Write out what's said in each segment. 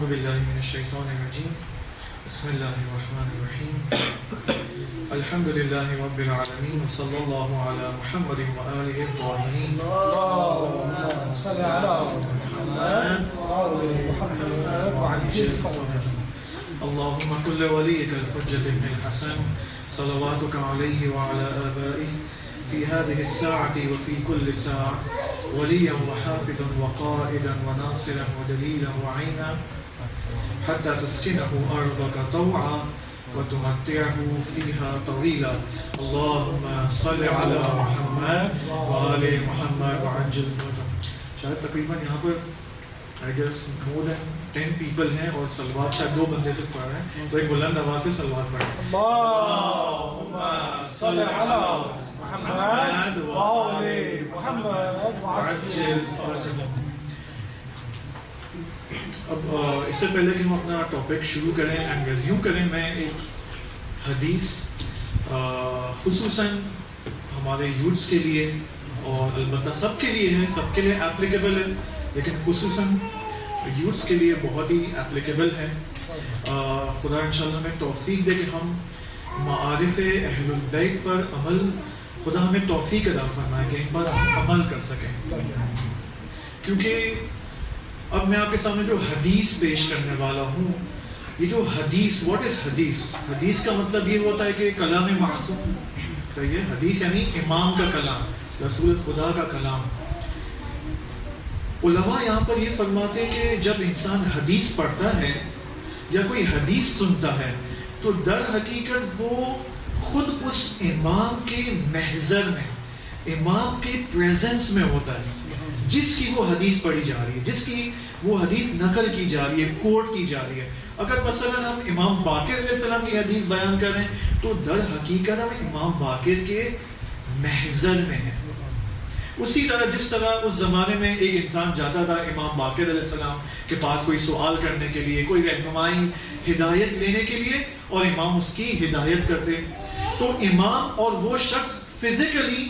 أعوذ بالله من الشيطان الرجيم بسم الله الرحمن الرحيم الحمد لله رب العالمين وصلى الله على محمد وآله الطاهرين اللهم صل على محمد وآل محمد وعجل فرجهم اللهم كل وليك الحجة بن الحسن صلواتك عليه وعلى آبائه في هذه الساعة وفي كل ساعة وليا وحافظا وقائدا وناصرا ودليلا وعينا حتى تسكنه أرضك طوعا وتمتعه فيها طويلا اللهم صل على محمد وآل محمد وعجل فرجهم. شاید تقریباً یہاں پر I guess more than 10 people ہیں اور صلوات شاید 2 بندے سے پڑھ رہے ہیں, تو ایک بلند آواز سے صلوات پڑھ رہے ہیں. اللهم صل على محمد وآل محمد وعجل فرجهم. اب اس سے پہلے کہ ہم اپنا ٹاپک شروع کریں اینڈ ریزیوم کریں, میں ایک حدیث خصوصاً ہمارے یوتھس کے لیے اور البتہ سب کے لیے ہے, سب کے لیے اپلیکیبل ہے, لیکن خصوصاً یوتھس کے لیے بہت ہی اپلیکیبل ہے. خدا انشاءاللہ ہمیں توفیق دے کہ ہم معارف اہل البیت پر عمل, خدا ہمیں توفیق عطا فرمائے کہ ان پر ہم عمل کر سکیں. کیونکہ اب میں آپ کے سامنے جو حدیث پیش کرنے والا ہوں, یہ جو حدیث, واٹ از حدیث؟ حدیث کا مطلب یہ ہوتا ہے کہ کلام معصوم, صحیح ہے. حدیث یعنی امام کا کلام, رسول خدا کا کلام. علماء یہاں پر یہ فرماتے ہیں کہ جب انسان حدیث پڑھتا ہے یا کوئی حدیث سنتا ہے تو در حقیقت وہ خود اس امام کے محضر میں, امام کے پریزنس میں ہوتا ہے جس کی وہ حدیث پڑھی جا رہی ہے, جس کی وہ حدیث نقل کی جا رہی ہے, کوٹ کی جا رہی ہے. اگر مثلا ہم امام باقر علیہ السلام کی حدیث بیان کریں تو در حقیقت ہم امام باقر کے محضر میں ہیں. اسی طرح جس طرح اس زمانے میں ایک انسان جاتا تھا امام باقر علیہ السلام کے پاس کوئی سوال کرنے کے لیے, کوئی رہنمائی, ہدایت لینے کے لیے, اور امام اس کی ہدایت کرتے, تو امام اور وہ شخص فزیکلی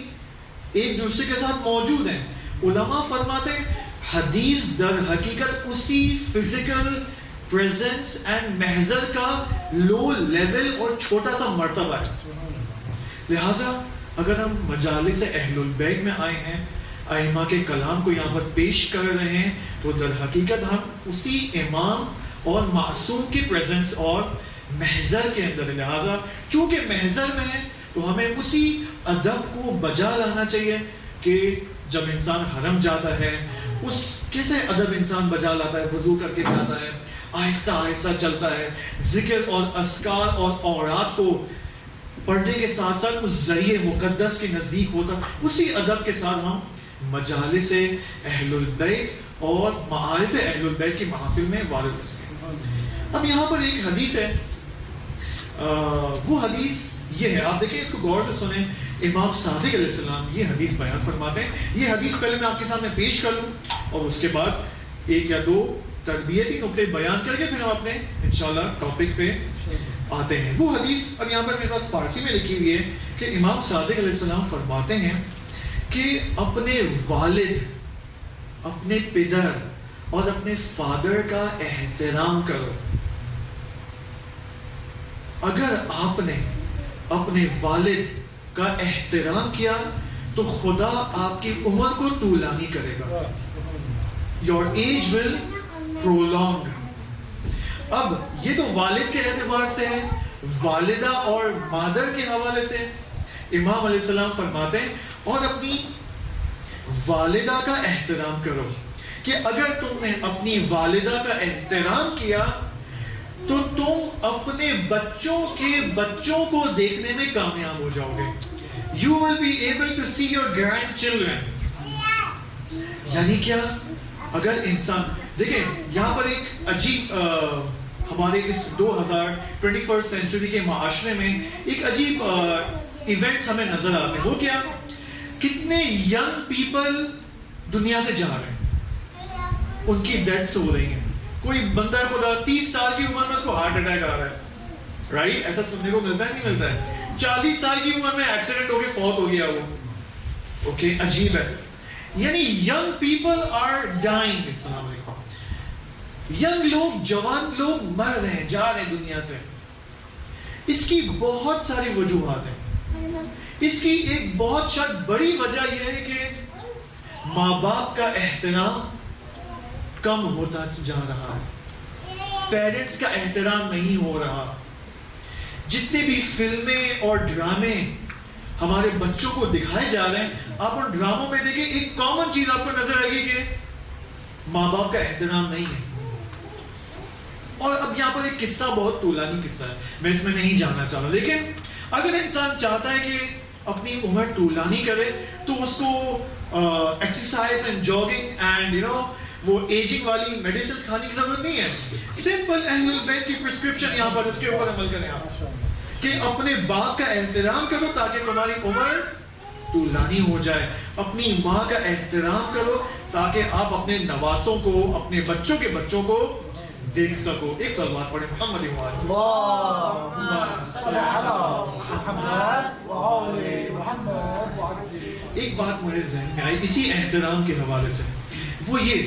ایک دوسرے کے ساتھ موجود ہیں. علماء فرماتے ہیں حدیث در حقیقت اسی فزیکل پریزنس اینڈ محضر کا لو لیول اور چھوٹا سا مرتبہ ہے. لہٰذا اگر ہم مجالس اہل البیت میں آئے ہیں, ائمہ کے کلام کو یہاں پر پیش کر رہے ہیں, تو در حقیقت ہم اسی امام اور معصوم کی پریزنس اور محضر کے اندر ہے. لہٰذا چونکہ محضر میں ہے تو ہمیں اسی ادب کو بجا لانا چاہیے کہ جب انسان حرم جاتا ہے اس کیسے ادب انسان بجا لاتا ہے, وضو کر کے جاتا ہے, آہستہ آہستہ چلتا ہے, ذکر اور اذکار اور اوراد کو پڑھنے کے ساتھ ساتھ اس ذریعے مقدس کے نزدیک ہوتا, اسی ادب کے ساتھ ہم مجالس اہل البیت اور معارف اہل البیت کی محافل میں وارد ہوتے ہیں. اب یہاں پر ایک حدیث ہے, وہ حدیث یہ ہے, آپ دیکھیں اس کو غور سے سنیں. امام صادق علیہ السلام یہ حدیث بیان فرماتے ہیں. یہ حدیث پہلے میں آپ کے سامنے پیش کر لوں اور اس کے بعد ایک یا دو تربیتی نقطے بیان کر کے پھر ہم اپنے انشاءاللہ ٹاپک پہ آتے ہیں. وہ حدیث اب یہاں پر میرے پاس فارسی میں لکھی ہوئی ہے کہ امام صادق علیہ السلام فرماتے ہیں کہ اپنے والد, اپنے پدر اور اپنے فادر کا احترام کرو. اگر آپ نے اپنے والد کا احترام کیا تو خدا آپ کی عمر کو طولانی کرے گا. Your age will prolong. اب یہ تو والد کے اعتبار سے ہے, والدہ اور مادر کے حوالے سے امام علیہ السلام فرماتے ہیں اور اپنی والدہ کا احترام کرو کہ اگر تم نے اپنی والدہ کا احترام کیا تو تم اپنے بچوں کے بچوں کو دیکھنے میں کامیاب ہو جاؤ گے. You will be able to see your grandchildren. یعنی کیا؟ اگر انسان دیکھیں یہاں پر ایک عجیب ہمارے اس 21st سینچری کے معاشرے میں ایک عجیب ایونٹس ہمیں نظر آتے ہیں. وہ کیا؟ کتنے ینگ پیپل دنیا سے جا رہے ہیں, ان کی ڈیتھس ہو رہی ہیں. کوئی بندہ خدا 30 سال کی عمر میں اس کو ہارٹ اٹیک آ رہا ہے, رائٹ؟ ایسا سننے کو ملتا ہے, نہیں ملتا ہے. 40 سال کی عمر میں ایکسیڈنٹ ہو کے فوت ہو گیا وہ. اوکے, عجیب ہے. یعنی young people are dying. السلام علیکم. ینگ لوگ، جوان لوگ مر رہے ہیں، جا رہے ہیں دنیا سے. اس کی بہت ساری وجوہات ہیں. اس کی ایک بہت شاید بڑی وجہ یہ ہے کہ ماں باپ کا احترام کم ہوتا جا رہا ہے. پیرنٹس کا احترام نہیں ہو رہا. جتنے بھی فلمیں اور ڈرامے ہمارے بچوں کو دکھائے جا رہے ہیں، آپ ان ڈراموں میں دیکھیں ایک کامن چیز آپ کو نظر آئے گی کہ ماں باپ کا احترام نہیں ہے. اور اب یہاں پر ایک قصہ، بہت طولانی قصہ ہے، میں اس میں نہیں جانا چاہ رہا، لیکن اگر انسان چاہتا ہے کہ اپنی عمر طولانی کرے تو اس کو ایکسرسائز اینڈ جاگنگ اینڈ وہ ایجنگ والی میڈیسنز کھانے کی ضرورت نہیں ہے. سمپل اہل البیت کی پرسکرپشن یہاں پر اس کے اوپر عمل کریں آپ کہ اپنے باپ کا احترام کرو تاکہ تمہاری عمر طولانی ہو جائے. اپنی ماں کا احترام کرو تاکہ آپ اپنے نواسوں کو، اپنے بچوں کے بچوں کو دیکھ سکو. ایک صلوات پڑھیں محمد ایک بات میرے ذہن میں آئی اسی احترام کے حوالے سے، وہ یہ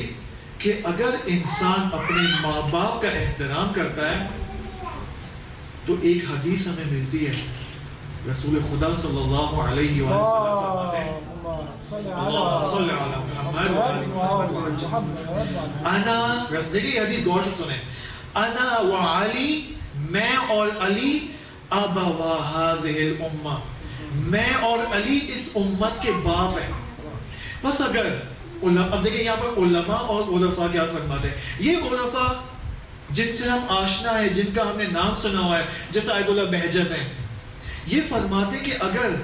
کہ اگر انسان اپنے ماں باپ کا احترام کرتا ہے تو ایک حدیث ہمیں ملتی ہے. رسول خدا صلی اللہ علیہ وسلم فرماتے ہیں دیکھیے حدیث غور سے سنیں. انا وعلی، میں اور علی، ابوا هذه الامہ، میں اور علی اس امت کے باپ ہیں. بس اگر اب دیکھیں یہاں پر علماء اور عرفاء کیا فرماتے ہیں. یہ عرفاء جن سے ہم آشنا ہے، جن کا ہم نے نام سنا ہوا ہے، جیسے آیت اللہ بہجت ہیں، یہ فرماتے کہ اگر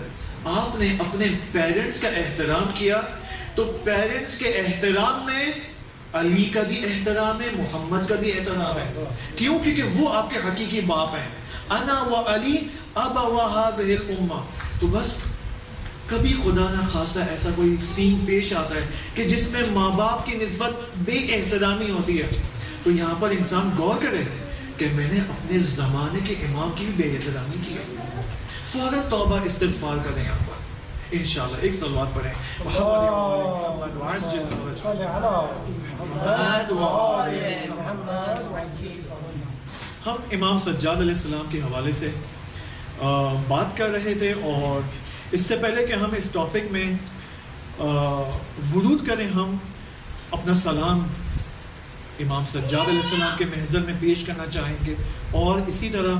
آپ نے اپنے پیرنٹس کا احترام کیا تو پیرنٹس کے احترام میں علی کا بھی احترام ہے، محمد کا بھی احترام ہے. کیوں؟ کیونکہ وہ آپ کے حقیقی باپ ہیں. انا و علی ابوا هذه الامہ. تو بس کبھی خدا نہ خاصا ایسا کوئی سین پیش آتا ہے کہ جس میں ماں باپ کی نسبت بے احترامی ہوتی ہے، تو یہاں پر انسان غور کرے کہ میں نے اپنے زمانے کے امام کی بھی بے احترامی کی. فوراً توبہ استغفار کریں یہاں پر انشاءاللہ. ایک صلوات پڑھیں ہم امام سجاد علیہ السلام کے حوالے سے بات کر رہے تھے، اور اس سے پہلے کہ ہم اس ٹاپک میں ورود کریں، ہم اپنا سلام امام سجاد علیہ السلام کے محضر میں پیش کرنا چاہیں گے، اور اسی طرح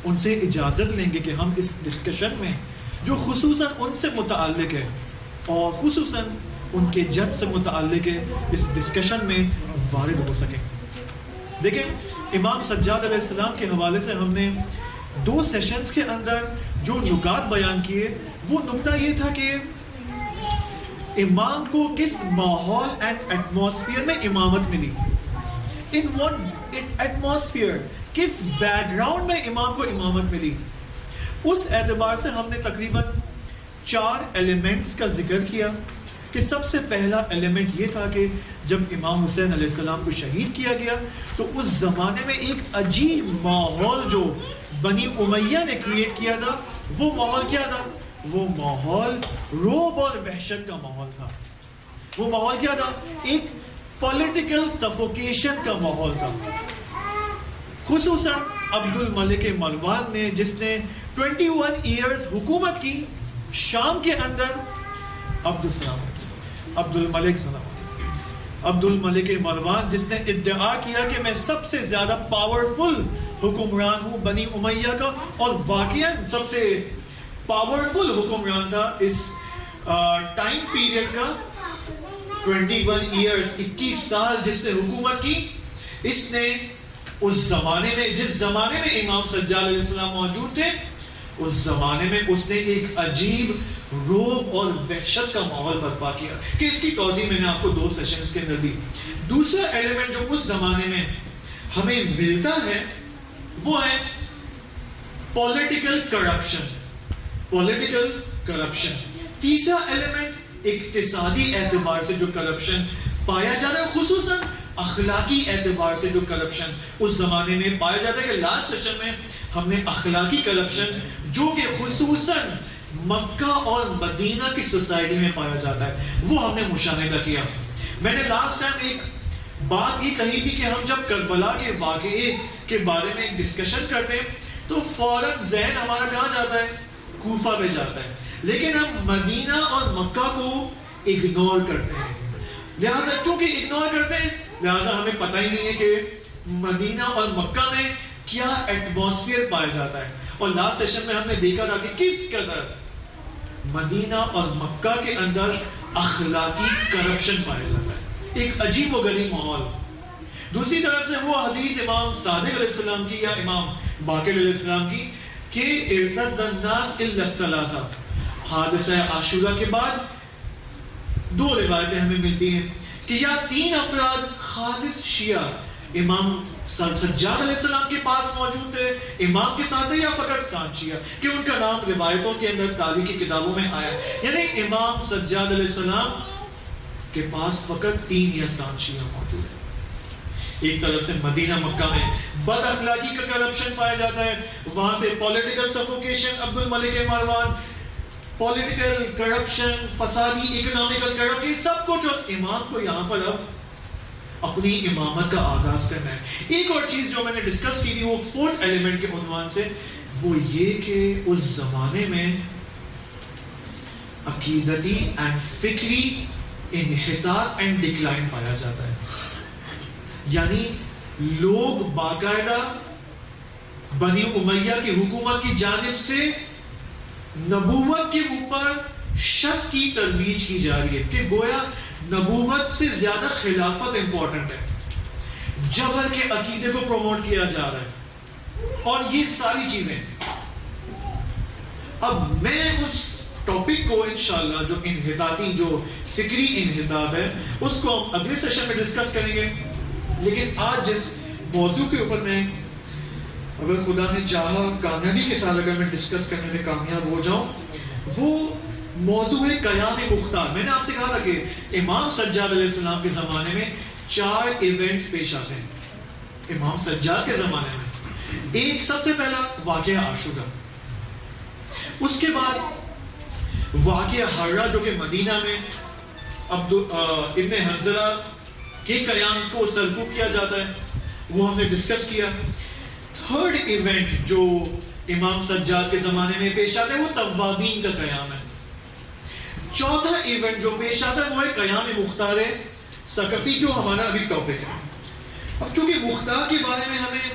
ان سے اجازت لیں گے کہ ہم اس ڈسکشن میں جو خصوصاً ان سے متعلق ہے اور خصوصاً ان کے جد سے متعلق ہے، اس ڈسکشن میں وارد ہو سکیں. دیکھیں امام سجاد علیہ السلام کے حوالے سے ہم نے 2 سیشنز کے اندر جو نکات بیان کیے، وہ نکتہ یہ تھا کہ امام کو کس ماحول اینڈ ایٹماسفیئر میں امامت ملی، ان واٹ ایٹماسفیئر، کس بیک گراؤنڈ میں امام کو امامت ملی. اس اعتبار سے ہم نے تقریباً 4 ایلیمنٹس کا ذکر کیا کہ سب سے پہلا ایلیمنٹ یہ تھا کہ جب امام حسین علیہ السلام کو شہید کیا گیا تو اس زمانے میں ایک عجیب ماحول جو بنی امیہ نے کریٹ کیا تھا، وہ ماحول کیا تھا؟ وہ ماحول رعب اور وحشت کا ماحول تھا. وہ ماحول کیا تھا؟ ایک پولیٹیکل سفوکیشن کا ماحول تھا. خصوصاً عبد الملک مروان نے، جس نے 21 ایئرز حکومت کی شام کے اندر، عبد الملک مروان جس نے ادعا کیا کہ میں سب سے زیادہ پاورفل حکمران ہوں بنی امیہ کا، اور واقعاً سب سے پاورفل حکمران تھا اس ٹائم پیریڈ کا. 21 ایئرز، 21 سال جس نے حکومت کی. اس نے اس زمانے میں، جس زمانے میں امام سجاد علیہ السلام موجود تھے، اس زمانے میں اس نے ایک عجیب رعب اور وحشت کا ماحول برپا کیا کہ اس کی توضیح میں نے آپ کو 2 سیشنز کے اندر دی. دوسرا ایلیمنٹ جو اس زمانے میں ہمیں ملتا ہے وہ ہے پولیٹیکل کرپشن. تیسرا ایلیمنٹ اقتصادی اعتبار سے جو کرپشن پایا جاتا ہے، خصوصاً اخلاقی اعتبار سے جو کرپشن اس زمانے میں پایا جاتا ہے. کہ لاسٹ سیشن میں ہم نے اخلاقی کرپشن جو کہ خصوصاً مکہ اور مدینہ کی سوسائٹی میں پایا جاتا ہے وہ ہم نے مشاہدہ کیا. میں نے لاسٹ ٹائم ایک بات یہ کہی تھی کہ ہم جب کربلا کے واقعے کے بارے میں ڈسکشن کرتے ہیں تو فوراً ذہن ہمارا کہاں جاتا ہے؟ کوفہ پہ جاتا ہے، لیکن ہم مدینہ اور مکہ کو اگنور کرتے ہیں. لہٰذا چونکہ اگنور کرتے ہیں لہٰذا ہمیں پتہ ہی نہیں ہے کہ مدینہ اور مکہ میں کیا ایٹماسفیئر پایا جاتا ہے. اور لاسٹ سیشن میں ہم نے دیکھا تھا کہ کس قدر مدینہ اور مکہ کے اندر اخلاقی کرپشن پایا جاتا ہے، ایک عجیب و غریب ماحول. دوسری طرف سے وہ حدیث امام صادق علیہ السلام کی یا امام باقر علیہ السلام کی کہ ارتد الناس الا الثلاثہ، حادثہ عاشورہ کے بعد 2 روایتیں ہمیں ملتی ہیں کہ یا 3 افراد خالص شیعہ امام سجاد علیہ السلام کے پاس موجود تھے، امام کے ساتھ، یا فقط 7 شیعہ، کہ ان کا نام روایتوں کے اندر تاریخی کتابوں میں آیا. یعنی امام سجاد علیہ السلام کے پاس فقط 3 یا 7 شیعہ موجود ہیں. ایک طرف سے مدینہ مکہ میں بد اخلاقی کا کرپشن پایا جاتا ہے، وہاں سے پولیٹیکل سفوکیشن، عبد الملک مروان، پولیٹیکل کرپشن، فسادی اکنامکل کرپشن، سب کچھ. اور امام کو یہاں پر اب اپنی امامت کا آغاز کرنا ہے. ایک اور چیز جو میں نے ڈسکس کی تھی وہ 4تھ ایلیمنٹ کے عنوان سے، وہ یہ کہ اس زمانے میں عقیدتی اینڈ فکری انحطاط اینڈ ڈکلائن پایا جاتا ہے. یعنی لوگ باقاعدہ بنی امیہ کی حکومت کی جانب سے نبوت کے اوپر شک کی ترویج کی جا رہی ہے کہ گویا نبوت سے زیادہ خلافت امپورٹنٹ ہے، جبر کے عقیدے کو پروموٹ کیا جا رہا ہے، اور یہ ساری چیزیں. اب میں اس ٹاپک کو انشاءاللہ جو انحطاطی، جو فکری انحطاط ہے، اس کو ہم اگلے سیشن میں ڈسکس کریں گے. لیکن آج جس موضوع کے اوپر میں اگر خدا نے چاہا کامیابی کے ساتھ اگر میں ڈسکس کرنے میں کامیاب ہو جاؤں، وہ موضوع ہے قیام مختار. میں نے آپ سے کہا تھا کہ امام سجاد علیہ السلام کے زمانے میں 4 ایونٹس پیش آتے ہیں. امام سجاد کے زمانے میں ایک سب سے پہلا واقعہ عاشورہ، اس کے بعد واقعہ حرہ جو کہ مدینہ میں ابن حنظلہ کے قیام کو سرکوب کیا جاتا ہے، وہ ہم نے ڈسکس کیا. 3rd ایونٹ جو امام سجاد کے زمانے میں پیش آتا ہے وہ توابین کا قیام ہے. 4تھا ایونٹ جو پیش آتا ہے وہ ہے قیام مختار ثقفی، جو ہمارا ابھی ٹاپک ہے. اب چونکہ مختار کے بارے میں ہمیں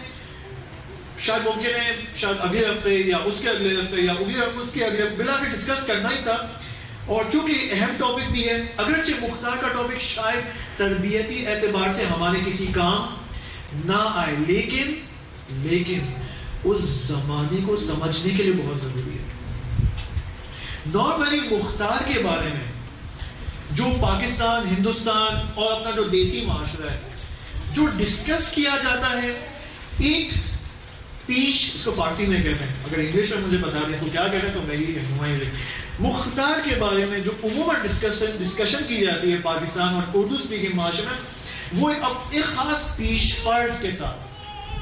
شاید ممکن ہے شاید اگلے ہفتے یا اس کے اگلے ہفتے یا اس کے اگلے ہفتے بلا کے ڈسکس کرنا ہی تھا، اور چونکہ اہم ٹاپک بھی ہے، اگرچہ مختار کا ٹاپک شاید تربیتی اعتبار سے ہمارے کسی کام نہ آئے، لیکن اس زمانے کو سمجھنے کے لیے بہت ضروری ہے. نارملی مختار کے بارے میں جو پاکستان، ہندوستان اور اپنا جو دیسی معاشرہ ہے جو ڈسکس کیا جاتا ہے، ایک پیش، اس کو فارسی میں کہتے ہیں، اگر انگلش میں مجھے بتا دیں تو کیا کہتے ہیں تو میں یہ نمائندے. مختار کے بارے میں جو عموماً ڈسکشن کی جاتی ہے پاکستان اور اردو اسپیکنگ معاشرے میں، وہ ایک خاص پیش فرض کے ساتھ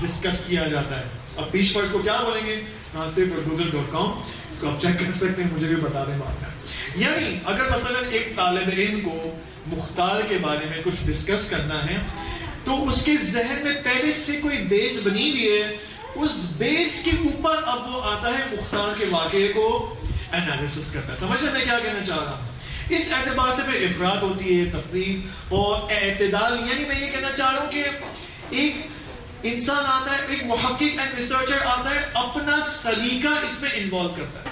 ڈسکس کیا جاتا ہے. اب پیش فرض کو کیا بولیں گے؟ google.com، اس کو آپ چیک کر سکتے ہیں، مجھے بھی بتا دیں بات ہے. یعنی اگر مثلا ایک طالب علم کو مختار کے بارے میں کچھ ڈسکس کرنا ہے تو اس کے ذہن میں پہلے سے کوئی بیس بنی ہوئی ہے، اس بیس کے اوپر اب وہ آتا ہے مختار کے واقعے کو انالیسس کرتا ہے. سمجھ میں کیا کہنا چاہ رہا ہوں؟ اس اعتبار سے پھر افراد ہوتی ہے، تفریق اور اعتدال. یعنی میں یہ کہنا چاہ رہا ہوں کہ ایک انسان آتا ہے، ایک محقق اینڈ ریسرچر آتا ہے، اپنا سلیقہ اس میں انوالو کرتا ہے.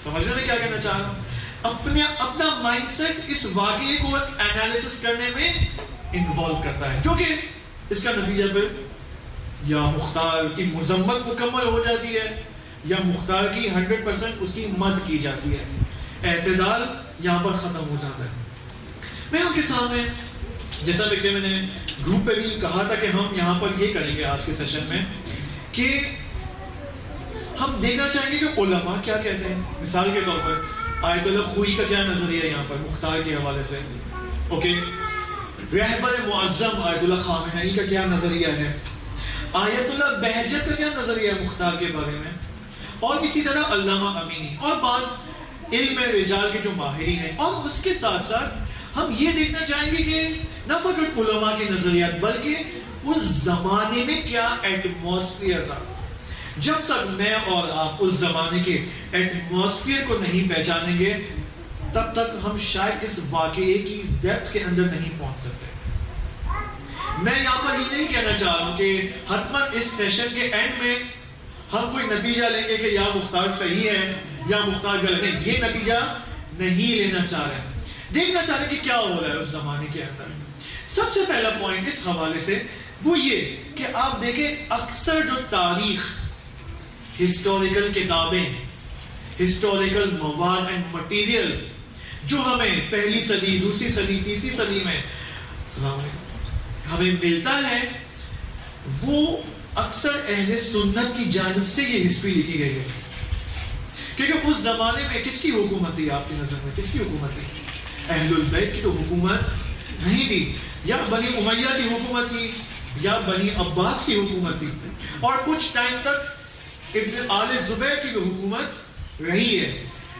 سمجھنے میں کیا کہنا چاہ رہا ہوں؟ اپنا مائنڈ سیٹ اس واقعے کو انالیسس کرنے میں انوالو کرتا ہے، جو کہ اس کا نتیجہ پھر یا مختار کی مذمت مکمل ہو جاتی ہے یا مختار کی 100% اس کی مد کی جاتی ہے. اعتدال یہاں پر ختم ہو جاتا ہے. میں آپ کے سامنے جیسا کہ میں نے گروپ پہ بھی کہا تھا کہ ہم یہاں پر یہ کریں گے آج کے سیشن میں کہ ہم دیکھنا چاہیں گے کہ علماء کیا کہتے ہیں. مثال کے طور پر آیت اللہ خوئی کا کیا نظریہ ہے یہاں پر مختار کے حوالے سے. اوکے، رہبر معظم آیت اللہ خامنہئی کا کیا نظریہ ہے، آیت اللہ بہجت کا کیا نظریہ ہے مختار کے بارے میں، اور اسی طرح علامہ امینی اور بعض علم رجال کے جو ماہرین ہیں. اور اس کے ساتھ ساتھ ہم یہ دیکھنا چاہیں گے کہ نہ فقط علماء کے نظریات بلکہ اس زمانے میں کیا ایٹماسفیئر تھا. جب تک میں اور آپ اس زمانے کے ایٹماسفیئر کو نہیں پہچانیں گے تب تک ہم شاید اس واقعے کی ڈیپتھ کے اندر نہیں پہنچ سکتے. میں یہاں پر یہ نہیں کہنا چاہ رہا ہوں کہ حتماً اس سیشن کے اینڈ میں ہم کوئی نتیجہ لیں گے کہ یا مختار صحیح ہے یا مختار غلط ہے. یہ نتیجہ نہیں لینا چاہ رہے, دیکھنا چاہ رہے کہ کیا ہو رہا ہے اس زمانے کے اندر. سب سے پہلا پوائنٹ اس حوالے سے وہ یہ کہ آپ دیکھیں اکثر جو تاریخ, ہسٹوریکل کتابیں, ہسٹوریکل مواد اینڈ مٹیریل جو ہمیں پہلی صدی, دوسری صدی, تیسری صدی میں ہمیں ملتا ہے, وہ اکثر اہل سنت کی جانب سے یہ ہسٹری لکھی گئی ہے. کیونکہ اس زمانے میں کس کی حکومت تھی آپ کی نظر میں؟ کس کی حکومت تھی؟ اہل البیت کی تو حکومت نہیں تھی. یا بنی امیہ کی حکومت تھی یا بنی عباس کی حکومت تھی, اور کچھ ٹائم تک ابن آل زبیر کی حکومت رہی ہے.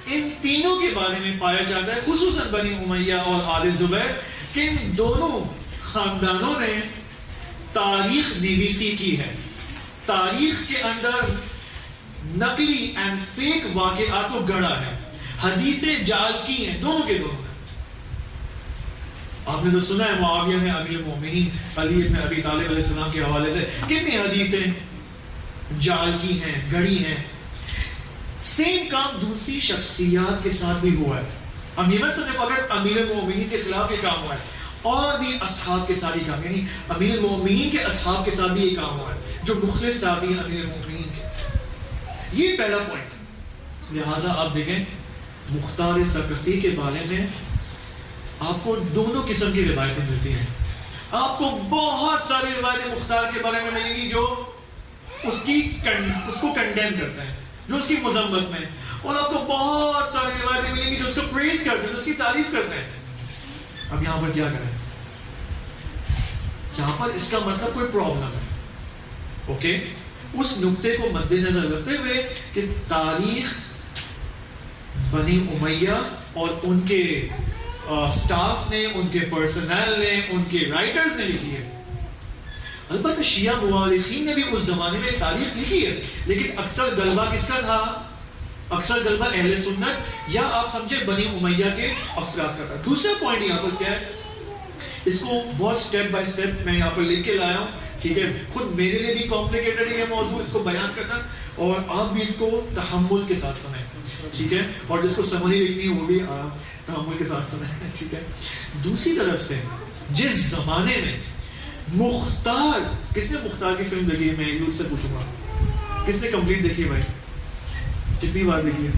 ان تینوں کے بارے میں پایا جاتا ہے, خصوصاً بنی امیہ اور آل زبیر, کہ ان دونوں خاندانوں نے تاریخ نویسی کی ہے. تاریخ کے اندر نقلی اینڈ فیک واقعات کو گڑا ہے, حدیثیں جعل کی ہیں دونوں کے دونوں. آپ نے تو سنا ہے معاویہ نے امیر المومنین علی ابن ابی طالب علیہ السلام کے حوالے سے کتنی حدیثیں جعل کی ہیں, گڑی ہیں. سیم کام دوسری شخصیات کے ساتھ بھی ہوا ہے. امیر صرف فقط امیر المومنین کے خلاف یہ کام ہوا ہے, اور بھی اصحاب کے ساتھ یہ کام, یعنی امیر المومنین کے اصحاب کے ساتھ بھی یہ کام ہوا ہے جو مخلص صحابی ہیں امیر المومنین کے. یہ پہلا پوائنٹ. لہٰذا آپ دیکھیں مختار ثقفی کے بارے میں آپ کو دونوں قسم کی روایتیں ملتی ہیں. آپ کو بہت ساری روایتیں مختار کے بارے میں ملیں گی جو اس کو کنڈیم کرتے ہیں, جو اس کی مذمت میں, اور آپ کو بہت ساری روایتیں ملیں گی جو اس کو پریز کرتے ہیں, جو اس کی تعریف کرتے ہیں. اب یہاں پر کیا کریں؟ یہاں پر اس کا مطلب کوئی پرابلم ہے. اوکے, اس نقطے کو مد نظر رکھتے ہوئے کہ تاریخ بنی امیہ اور ان کے سٹاف نے, ان کے پرسنل نے, ان کے رائٹرز نے لکھی ہے. البتہ شیعہ مورخین نے بھی اس زمانے میں تاریخ لکھی ہے, لیکن اکثر غلبہ کس کا تھا؟ اکثر غلبہ اہل سنت یا آپ سمجھے بنی امیہ کے افراد کا تھا. دوسرا پوائنٹ یہاں پر کیا ہے, اس کو بہت سٹیپ بائی سٹیپ میں یہاں پر لکھ کے لایا ہوں. ٹھیک ہے, خود میرے لیے بھی کمپلیکیٹڈ ہے موضوع اس کو بیان کرنا, اور آپ بھی اس کو تحمل کے ساتھ سنیں. ٹھیک ہے, اور جس کو سمجھ لکھنی ہے وہ بھی تحمل کے ساتھ سنیں. ٹھیک ہے. دوسری طرف سے جس زمانے میں مختار, کس نے مختار کی فلم دیکھی ہے؟ میں یوز سے پوچھوں گا, کس نے کمپلیٹ دیکھی ہے بھائی؟ کتنی بار دیکھی ہے؟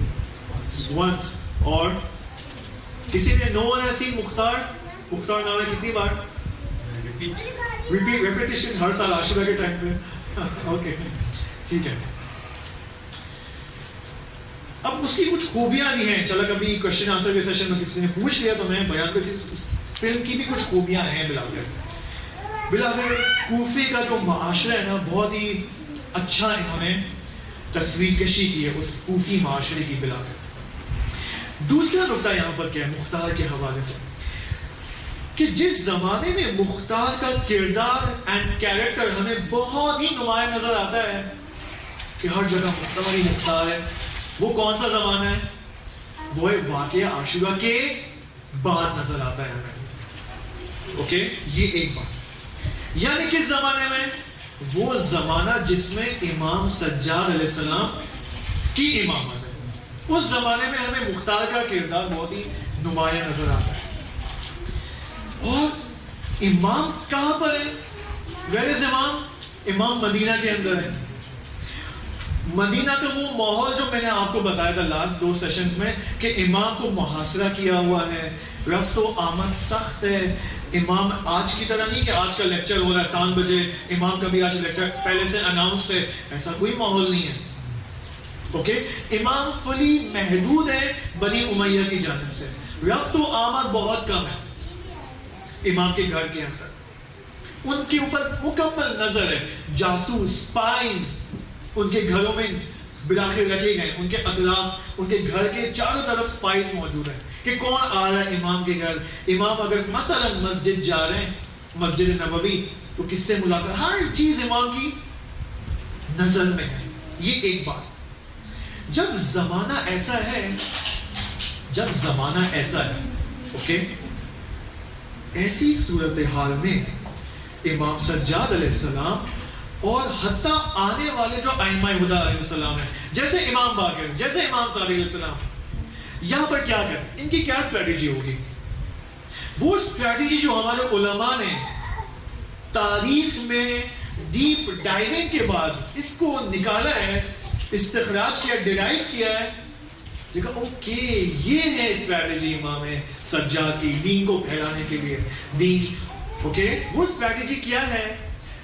ونس. اور کسی نے نو ون ہیز سین مختار؟ مختار نام ہے کتنی بار؟ ریپیٹیشن ہر سال عاشورہ کے ٹائم پہ. اوکے ٹھیک ہے. اب اس کی کچھ خوبیاں بھی ہیں. چلو کبھی کوشچن آنسر کے سیشن میں کسی نے پوچھ لیا تو میں بیان کر دوں. فلم کی بھی کچھ خوبیاں ہیں. بلاخر کوفے کا جو معاشرہ ہے نا, بہت ہی اچھا انہوں نے تصویر کشی کی ہے اس کوفی معاشرے کی. بلاخر دوسرا نقطہ یہاں پر کیا ہے مختار کے حوالے سے, کہ جس زمانے میں مختار کا کردار اینڈ کیریکٹر ہمیں بہت ہی نمایاں نظر آتا ہے کہ ہر جگہ مختار ہی مختار ہے, وہ کون سا زمانہ ہے؟ وہ واقعہ عاشورہ کے بعد نظر آتا ہے ہمیں. اوکے, یہ ایک بات. یعنی کس زمانے میں؟ وہ زمانہ جس میں امام سجاد علیہ السلام کی امامت ہے, اس زمانے میں ہمیں مختار کا کردار بہت ہی نمایاں نظر آتا ہے. اور امام کہاں پر ہے؟ ویئر از امام؟ امام مدینہ کے اندر ہے. مدینہ کا وہ ماحول جو میں نے آپ کو بتایا تھا لاسٹ 2 سیشنز میں کہ امام کو محاصرہ کیا ہوا ہے, رفت و آمد سخت ہے. امام آج کی طرح نہیں کہ آج کا لیکچر ہو رہا ہے 7 بجے, امام کا بھی آج لیکچر پہلے سے اناؤنسڈ ہے, ایسا کوئی ماحول نہیں ہے. اوکے, امام فلی محدود ہے بنی امیہ کی جانب سے, رفت و آمد بہت کم ہے امام کے گھر کے اندر. ان کے اوپر مکمل نظر ہے, جاسوس, اسپائز ان کے گھروں میں بلاخر رکھے گئے، ان کے اطراف، ان کے گھر کے چاروں طرف سپائز موجود ہیں کہ کون آ رہا ہے امام کے گھر. امام اگر مثلا مسجد جا رہے ہیں، مسجد نبوی، تو کس سے ملاقات، ہر چیز امام کی نظر میں ہے. یہ ایک بات. جب زمانہ ایسا ہے اوکے، ایسی صورتحال میں امام سجاد علیہ السلام اور حتیٰ آنے والے جو ائمہ ہدیٰ علیہ السلام ہیں، جیسے امام باقر، جیسے امام صادق علیہ السلام، یہاں پر کیا کریں؟ ان کی کیا اسٹریٹجی ہوگی؟ وہ اسٹریٹجی جو ہمارے علماء نے تاریخ میں ڈیپ ڈائیونگ کے بعد اس کو نکالا ہے، استخراج کیا، ڈیرائیو کیا ہے، دیکھا اوکے یہ ہے اسٹریٹجی امام سجاد کی دین کو پھیلانے کے لیے. دین اوکے، وہ اسٹریٹجی کیا ہے؟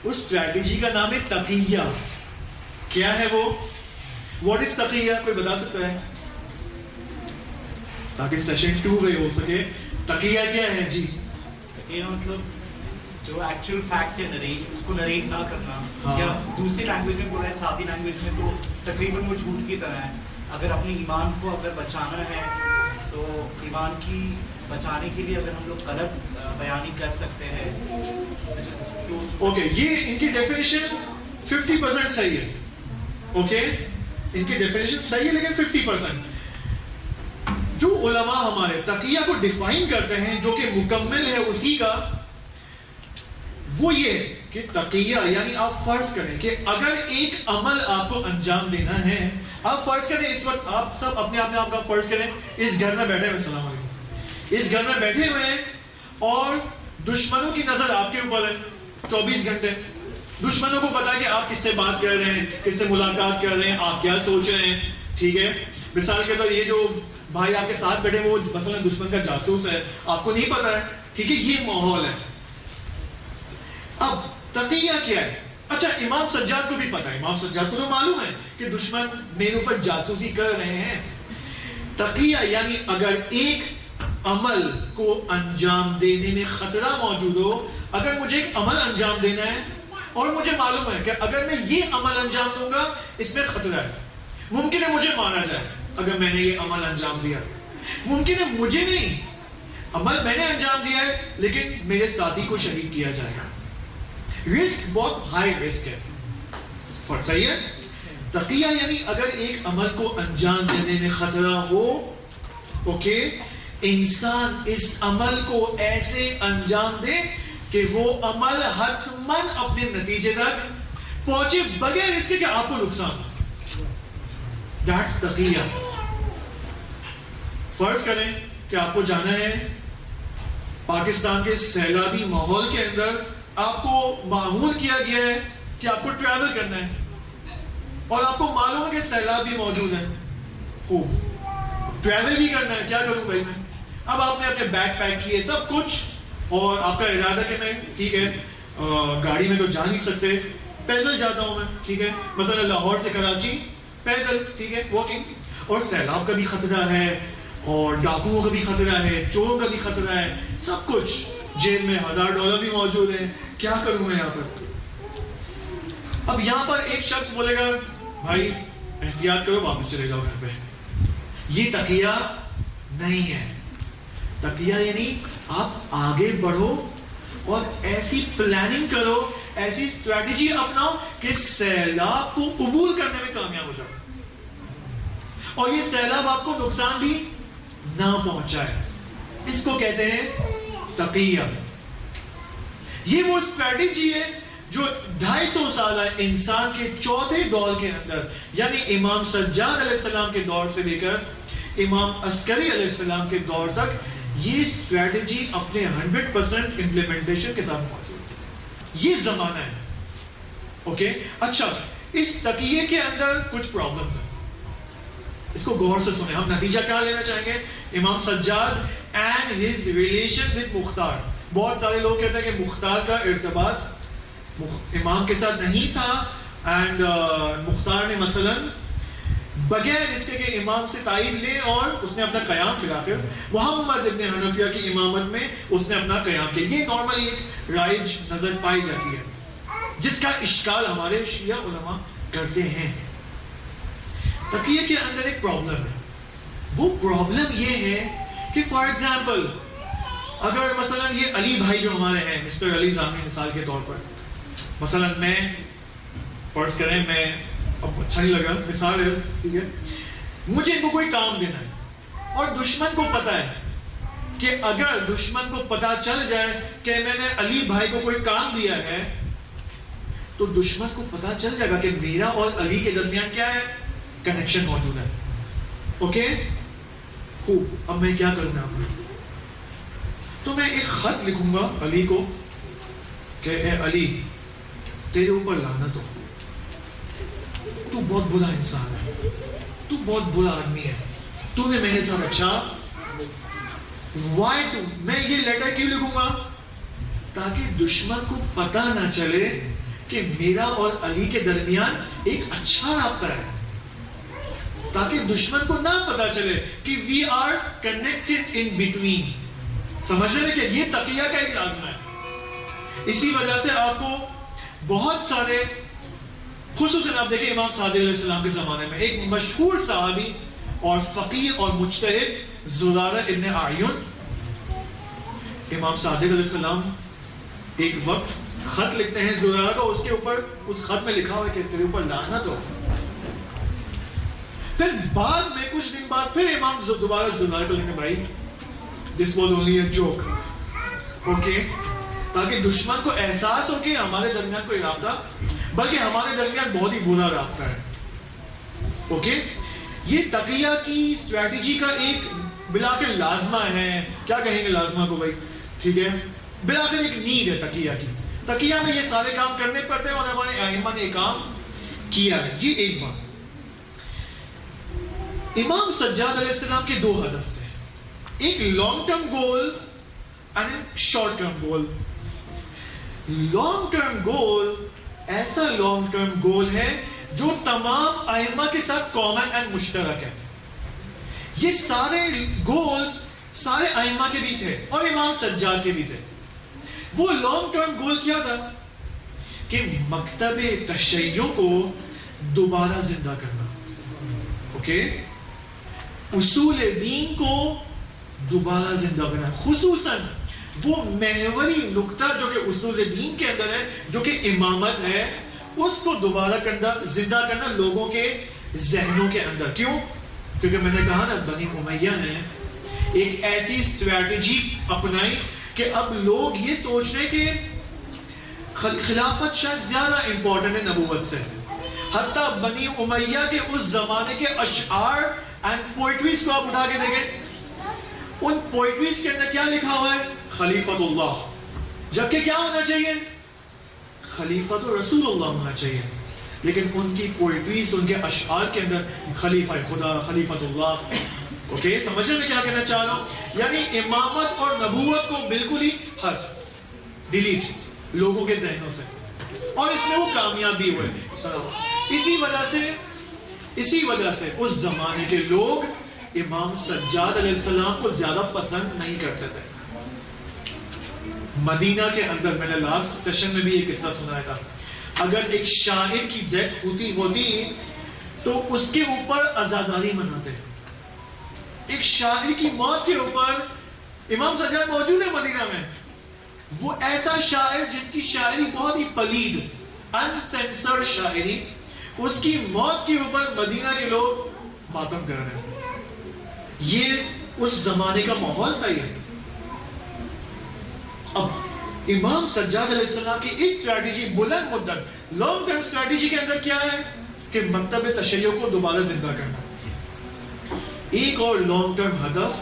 اس اسٹریٹجی کا نام ہے تقیہ. کیا ہے وہ؟ واٹ از تقیہ؟ کوئی بتا سکتا ہے تاکہ سیشن 2 میں ہو سکے؟ تقیہ کیا ہے جی؟ تقیہ مطلب جو ایکچوئل فیکٹ ہے نریٹ، اس کو نریٹ نہ کرنا. ہاں. یا دوسری لینگویج میں بولا ہے، سادی لینگویج میں تو تقریباً وہ جھوٹ کی طرح ہے. اگر اپنے ایمان کو اگر بچانا ہے تو ایمان کی بچانے کے لیے اگر ہم لوگ غلط بیانی کر سکتے ہیں. اوکے، یہ ان کی ڈیفینیشن 50% صحیح ہے. اوکے، ان کی ڈیفینیشن صحیح ہے لیکن 50%. جو علماء ہمارے تقیہ کو ڈیفائن کرتے ہیں، جو کہ مکمل ہے اسی کا، وہ یہ ہے کہ تقیہ یعنی آپ فرض کریں کہ اگر ایک عمل آپ کو انجام دینا ہے، آپ فرض کریں اس وقت آپ سب اپنے آپ میں آپ کا فرض کریں اس گھر میں بیٹھے ہوئے، السلام علیکم، اس گھر میں بیٹھے ہوئے ہیں اور دشمنوں کی نظر آپ کے اوپر ہے 24 گھنٹے. دشمنوں کو پتا ہے کہ آپ کس سے بات کر رہے ہیں، کس سے ملاقات کر رہے ہیں، آپ کیا سوچ رہے ہیں. ٹھیک ہے، مثال کے طور یہ جو بھائی آپ کے ساتھ بیٹھے وہ مثلا دشمن کا جاسوس ہے، آپ کو نہیں پتا ہے. ٹھیک ہے، یہ ماحول ہے. اب تقیہ کیا ہے؟ اچھا، امام سجاد کو بھی پتا ہے، امام سجاد کو تو معلوم ہے کہ دشمن میرے اوپر جاسوسی کر رہے ہیں. تقیہ یعنی اگر ایک عمل کو انجام دینے میں خطرہ موجود ہو، اگر مجھے ایک عمل انجام دینا ہے اور مجھے معلوم ہے کہ اگر میں یہ عمل انجام دوں گا اس میں خطرہ ہے، ممکن ہے مجھے مارا جائے اگر میں نے یہ عمل انجام دیا، ممکن ہے مجھے نہیں، عمل میں نے انجام دیا ہے لیکن میرے ساتھی کو شہید کیا جائے گا. رسک بہت ہائی رسک ہے. صحیح ہے. تقیہ یعنی اگر ایک عمل کو انجام دینے میں خطرہ ہو، اوکے، انسان اس عمل کو ایسے انجام دے کہ وہ عمل حتماً اپنے نتیجے تک پہنچے بغیر اس کے کہ آپ کو نقصان ہو. دیٹس تقیہ. فرض کریں کہ آپ کو جانا ہے پاکستان کے سیلابی ماحول کے اندر، آپ کو معمول کیا گیا ہے کہ آپ کو ٹریول کرنا ہے اور آپ کو معلوم ہے کہ سیلاب بھی موجود ہے، خوب ٹریول بھی کرنا ہے. کیا کروں بھائی میں؟ اب آپ نے اپنے بیگ پیک کیے سب کچھ اور آپ کا ارادہ کہ میں ٹھیک ہے گاڑی میں تو جا نہیں سکتے، پیدل جاتا ہوں میں. ٹھیک ہے، مثلا لاہور سے کراچی پیدل، ٹھیک ہے، واکنگ. اور سیلاب کا بھی خطرہ ہے اور ڈاکوؤں کا بھی خطرہ ہے، چوروں کا بھی خطرہ ہے، سب کچھ. جیب میں $1000 بھی موجود ہیں. کیا کروں میں یہاں پر؟ اب یہاں پر ایک شخص بولے گا بھائی احتیاط کرو، واپس چلے جاؤ گھر پہ. یہ تقیہ نہیں ہے. تقیہ یعنی آپ آگے بڑھو اور ایسی پلاننگ کرو، ایسی اسٹریٹجی اپناؤ کہ سیلاب کو عبور کرنے میں کامیاب ہو جاؤ اور یہ سیلاب آپ کو نقصان بھی نہ پہنچائے. اس کو کہتے ہیں تقیہ. یہ وہ اسٹریٹجی ہے جو 250 سالہ انسان کے چوتھے دور کے اندر، یعنی امام سجاد علیہ السلام کے دور سے لے کر امام عسکری علیہ السلام کے دور تک یہ اسٹریٹجی اپنے 100% امپلیمنٹیشن کے ساتھ موجود ہے. یہ زمانہ ہے. اوکے، اچھا، اس تقیہ کے اندر کچھ پرابلمز ہیں، اس کو غور سے سنیں. ہم نتیجہ کیا لینا چاہیں گے؟ امام Sajjad and his relation with مختار. بہت سارے لوگ کہتے ہیں کہ مختار کا ارتباط امام کے ساتھ نہیں تھا اینڈ مختار نے مثلا بغیر اس کے کہ امام سے تائید لے اور اس نے اپنا قیام کیا، پھر محمد ابن حنفیہ کی امامت میں اس نے اپنا قیام کیا. یہ نارملی ایک رائج نظر پائی جاتی ہے جس کا اشکال ہمارے شیعہ علماء کرتے ہیں. تقیہ کے اندر ایک پرابلم ہے. وہ پرابلم یہ ہے کہ فار ایگزامپل اگر مثلا یہ علی بھائی جو ہمارے ہیں, مسٹر علی زامی مثال کے طور پر, مثلا میں فرض کریں, میں اب اچھا نہیں لگا مثال ہے, ٹھیک ہے, مجھے ان کو کوئی کام دینا ہے اور دشمن کو پتا ہے کہ اگر دشمن کو پتا چل جائے کہ میں نے علی بھائی کو کوئی کام دیا ہے تو دشمن کو پتا چل جائے گا کہ میرا اور علی کے درمیان کیا ہے, کنیکشن موجود ہے. اوکے خوب, اب میں کیا کروں گا, تو میں ایک خط لکھوں گا علی کو کہ اے علی تیرے اوپر لعنت ہو, تو بہت برا انسان ہے, تو بہت برا آدمی ہے, تو نے میرے ساتھ اچھا وائی ٹو. میں یہ لیٹر کیوں لکھوں گا, تاکہ دشمن کو پتا نہ چلے کہ میرا اور علی کے درمیان ایک اچھا رابطہ ہے, تاکہ دشمن کو نہ پتا چلے کہ we are connected in between. سمجھ رہے ہیں کہ یہ تقیہ کا ایک لازمہ ہے. اسی وجہ سے آپ کو بہت سارے, خصوصاً آپ دیکھیں امام صادق علیہ السلام کے زمانے میں ایک مشہور صحابی اور فقیہ اور مجتہد زرارہ ابن اعین, امام صادق علیہ السلام ایک وقت خط لکھتے ہیں زرارہ کو, اس کے اوپر اس خط میں لکھا ہوا ہے کہ تیرے اوپر لعنت ہو. پھر بعد میں کچھ دن بعد پھر امام دوبارہ زرارہ کو لکھنے, بھائی this was only a joke, okay, تاکہ دشمن کو احساس ہو کہ ہمارے درمیان کوئی رابطہ, بلکہ ہمارے درمیان بہت ہی برا رابطہ ہے. اوکے, یہ تقیہ کی اسٹریٹجی کا ایک بلاخر لازمہ ہے. کیا کہیں گے لازمہ کو بھائی, ٹھیک ہے, بلاخر ایک نیڈ ہے تقیہ کی. تقیہ میں یہ سارے کام کرنے پڑتے ہیں اور ہمارے ائمہ نے یہ کام کیا ہے. یہ ایک بات. امام سجاد علیہ السلام کے دو ہدف تھے, ایک long term goal and short term goal. Long term goal ایسا لانگ ٹرم گول ہے جو تمام ائمہ کے ساتھ کامن اینڈ مشترک ہے. یہ سارے گولز سارے ائمہ کے بھی تھے اور امام سجاد کے بھی تھے. وہ لانگ ٹرم گول کیا تھا کہ مکتب تشیع کو دوبارہ زندہ کرنا. اوکے, اصول دین کو دوبارہ زندہ بنا, خصوصاً وہ محوری نقطہ جو کہ اصول دین کے اندر ہے, جو کہ امامت ہے, اس کو دوبارہ کرنا, زندہ کرنا لوگوں کے ذہنوں کے اندر. کیوں؟ کیونکہ میں نے کہا نا, بنی امیہ نے ایک ایسی اسٹریٹجی اپنائی کہ اب لوگ یہ سوچ رہے کہ خلافت شاید زیادہ امپورٹنٹ ہے نبوت سے. حتیٰ بنی امیہ کے اس زمانے کے اشعار اینڈ پوئٹریز کو آپ اٹھا کے دیکھیں, ان پوئٹریز کے اندر کیا لکھا ہوا ہے, خلیفۃ اللہ, جبکہ کیا ہونا چاہیے, خلیفۃ رسول اللہ ہونا چاہیے. لیکن ان کی پوئٹریز, ان کے اشعار کے اندر خلیفہ خدا, خلیفۃ اللہ. اوکے, سمجھیں میں کیا کہنا چاہ رہا ہوں, یعنی امامت اور نبوت کو بالکل ہی حذف, ڈیلیٹ لوگوں کے ذہنوں سے, اور اس میں وہ کامیاب بھی ہوئے. اسی وجہ سے اس زمانے کے لوگ امام سجاد علیہ السلام کو زیادہ پسند نہیں کرتے تھے. مدینہ کے اندر, میں نے لاسٹ سیشن میں بھی یہ قصہ سنایا تھا, اگر ایک شاعر کی ڈیتھ ہوتی تو اس کے اوپر عزاداری مناتے. ایک شاعر کی موت کے اوپر, امام سجاد موجود ہے مدینہ میں, وہ ایسا شاعر جس کی شاعری بہت ہی پلید, انسینسرڈ شاعری, اس کی موت کے اوپر مدینہ کے لوگ ماتم کر رہے ہیں. یہ اس زمانے کا ماحول تھا. یہ اب امام سجاد علیہ السلام کی اس اسٹریٹجی, بلند مدت لانگ ٹرم اسٹریٹجی کے اندر کیا ہے کہ مکتب تشیع کو دوبارہ زندہ کرنا. ایک اور لانگ ٹرم ہدف,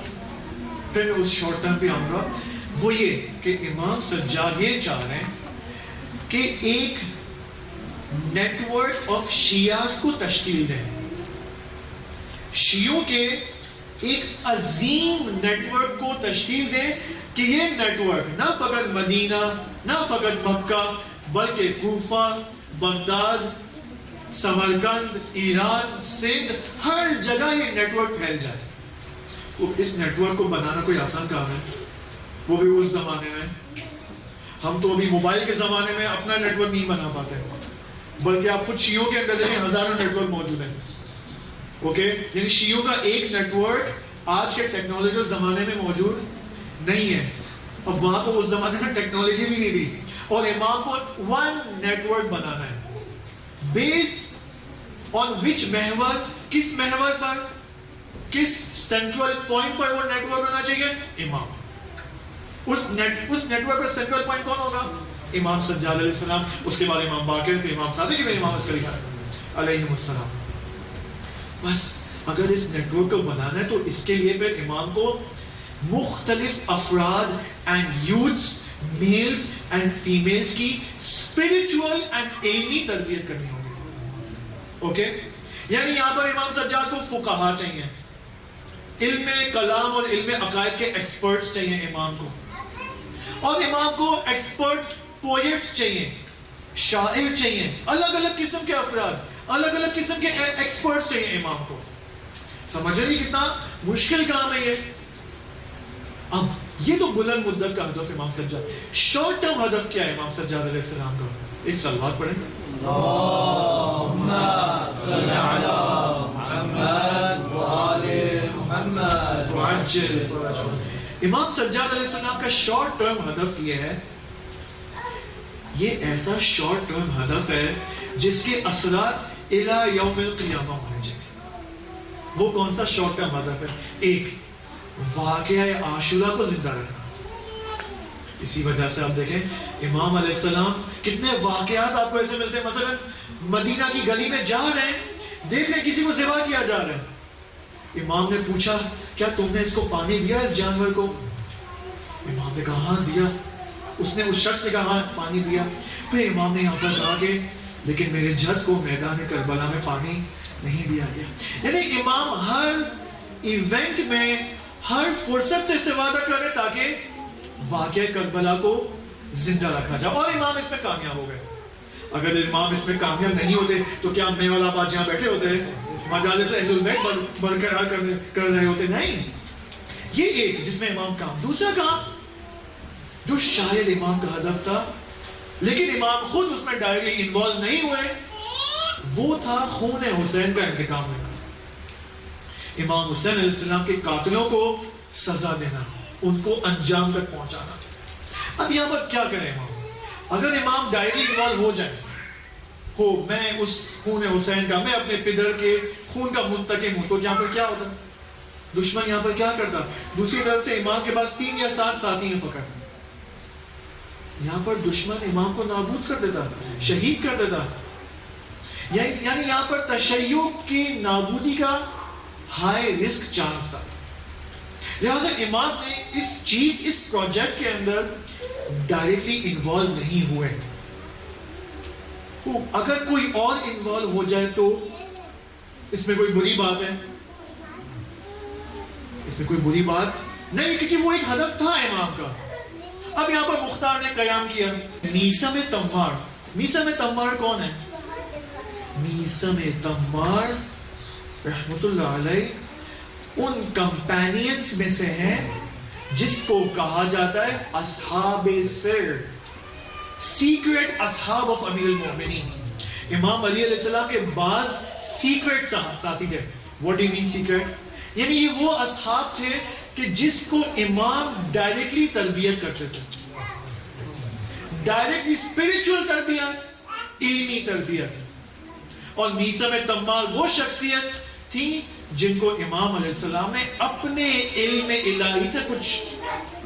پھر میں اس شارٹ ٹرم پہ آؤں گا, وہ یہ کہ امام سجاد یہ چاہ رہے ہیں کہ ایک نیٹ ورک آف شیعاز کو تشکیل دیں, شیعوں کے ایک عظیم نیٹ ورک کو تشکیل دیں, کہ یہ نیٹ ورک نہ فقط مدینہ, نہ فقط مکہ, بلکہ کوفہ, بغداد, سمرقند, ایران, سندھ, ہر جگہ یہ نیٹ ورک پھیل جائے. اس نیٹ ورک کو بنانا کوئی آسان کام ہے, وہ بھی اس زمانے میں. ہم تو ابھی موبائل کے زمانے میں اپنا نیٹ ورک نہیں بنا پاتے, بلکہ آپ خود شیعوں کے اندر دیکھیں ہزاروں نیٹ ورک موجود ہیں. اوکے, یعنی شیعوں کا ایک نیٹ ورک آج کے ٹیکنالوجیکل زمانے میں موجود نہیں ہے. اب وہاں کو اس زمانے میں ٹیکنالوجی بھی نہیں تھی, اور امام کو ون نیٹ ورک بنانا ہے بیسڈ آن وچ محور, کس محور پر, کس سینٹرل پوائنٹ پر وہ نیٹ ورک ہونا چاہیے, امام. اس نیٹ ورک کا سینٹرل پوائنٹ کون ہوگا, امام سجاد علیہ السلام, اس کے بعد امام باقر, پھر امام صادق, پھر امام عسکری علیہ السلام. بس اگر اس نیٹ ورک کو بنانا ہے تو اس کے لیے پھر امام کو مختلف افراد and youths, males and females کی اسپرچول اینڈ علمی تربیت کرنی ہوگی. اوکے, یعنی یہاں پر امام سجاد کو فقہا چاہیے, علم کلام اور علم عقائد کے ایکسپرٹس چاہیے امام کو, اور امام کو ایکسپرٹ پوئٹس چاہیے, شاعر چاہیے, الگ الگ قسم کے افراد, الگ الگ قسم کے ایکسپرٹس چاہیے امام کو. سمجھ رہی کتنا مشکل کام ہے یہ. اب یہ تو بلند مدت کا ہدف امام سجاد. شارٹ ٹرم ہدف کیا ہے امام سجاد علیہ السلام کا؟ ایک صلوات پڑھیں. اللهم صل على محمد وآل محمد وعجل فرجهم. امام سجاد علیہ السلام کا شارٹ ٹرم ہدف یہ ہے, یہ ایسا شارٹ ٹرم ہدف ہے جس کے اثرات الی یوم القیامہ ہونے چاہیے. وہ کون سا شارٹ ٹرم ہدف ہے؟ ایک, واقعہ عاشورہ کو زندہ رکھنا. اسی وجہ سے آپ دیکھیں امام علیہ السلام کتنے واقعات آپ کو ایسے ملتے ہیں. مثلا مدینہ کی گلی میں جا رہے ہیں, دیکھ رہے ہیں کسی کو ذبح کیا جا رہا ہے. امام نے پوچھا کیا تم نے اس کو پانی دیا اس جانور کو؟ امام نے کہا ہاں دیا. اس نے اس شخص نے کہا پانی دیا. پھر امام نے یہاں پر کہا کہ لیکن میرے جد کو میدان کربلا میں پانی نہیں دیا گیا. یعنی امام ہر ایونٹ میں ہر فرصت سے استفادہ کرے تاکہ واقعہ کربلا کو زندہ رکھا جائے, اور امام اس میں کامیاب ہو گئے. اگر امام اس میں کامیاب نہیں ہوتے تو کیا میوال آباد یہاں بیٹھے ہوتے, مجالس اہل البیت برقرار کر رہے ہوتے؟ نہیں. یہ ایک جس میں امام کام. دوسرا کام جو شاید امام کا ہدف تھا لیکن امام خود اس میں ڈائریکٹلی انوالو نہیں ہوئے, وہ تھا خون حسین کا انتقام لینا. امام حسین علیہ السلام کے قاتلوں کو سزا دینا, ان کو انجام تک پہنچانا. اب یہاں پر کیا کریں امام؟ اگر امام ڈائریکٹلی انوالو ہو جائے, ہو میں اس خون حسین کا, میں اپنے پدر کے خون کا منتقم ہوں, تو یہاں پر کیا ہوتا؟ دشمن یہاں پر کیا کرتا؟ دوسری طرف سے امام کے پاس 3 یا 7 ساتھی ہیں فقط. یہاں پر دشمن امام کو نابود کر دیتا, شہید کر دیتا. یعنی یہاں پر تشیع کی نابودی کا ہائی رسک چانس تھا. لہٰذا امام نے اس چیز, اس پروجیکٹ کے اندر ڈائریکٹلی انوالو نہیں ہوئے. اگر کوئی اور انوالو ہو جائے تو اس میں کوئی بری بات ہے؟ اس میں کوئی بری بات نہیں, کیونکہ وہ ایک ہدف تھا امام کا. اب یہاں پر مختار نے قیام کیا میثم تمار. میثم تمار کون ہے؟ میثم تمار رحمت اللہ علیہ ان کمپینینز میں سے ہیں جس کو کہا جاتا ہے اصحاب سر, سیکریٹ اصحاب آف امیر المومنین. امام علی علیہ السلام کے بعض سیکریٹ ساتھی تھے. What do you mean secret? یعنی یہ وہ اصحاب تھے کہ جس کو امام ڈائریکٹلی تربیت کرتے تھے, ڈائریکٹلی اسپرچل تربیت, علمی تربیت. اور میثم تمار وہ شخصیت تھی جن کو امام علیہ السلام نے اپنے علم الہی سے کچھ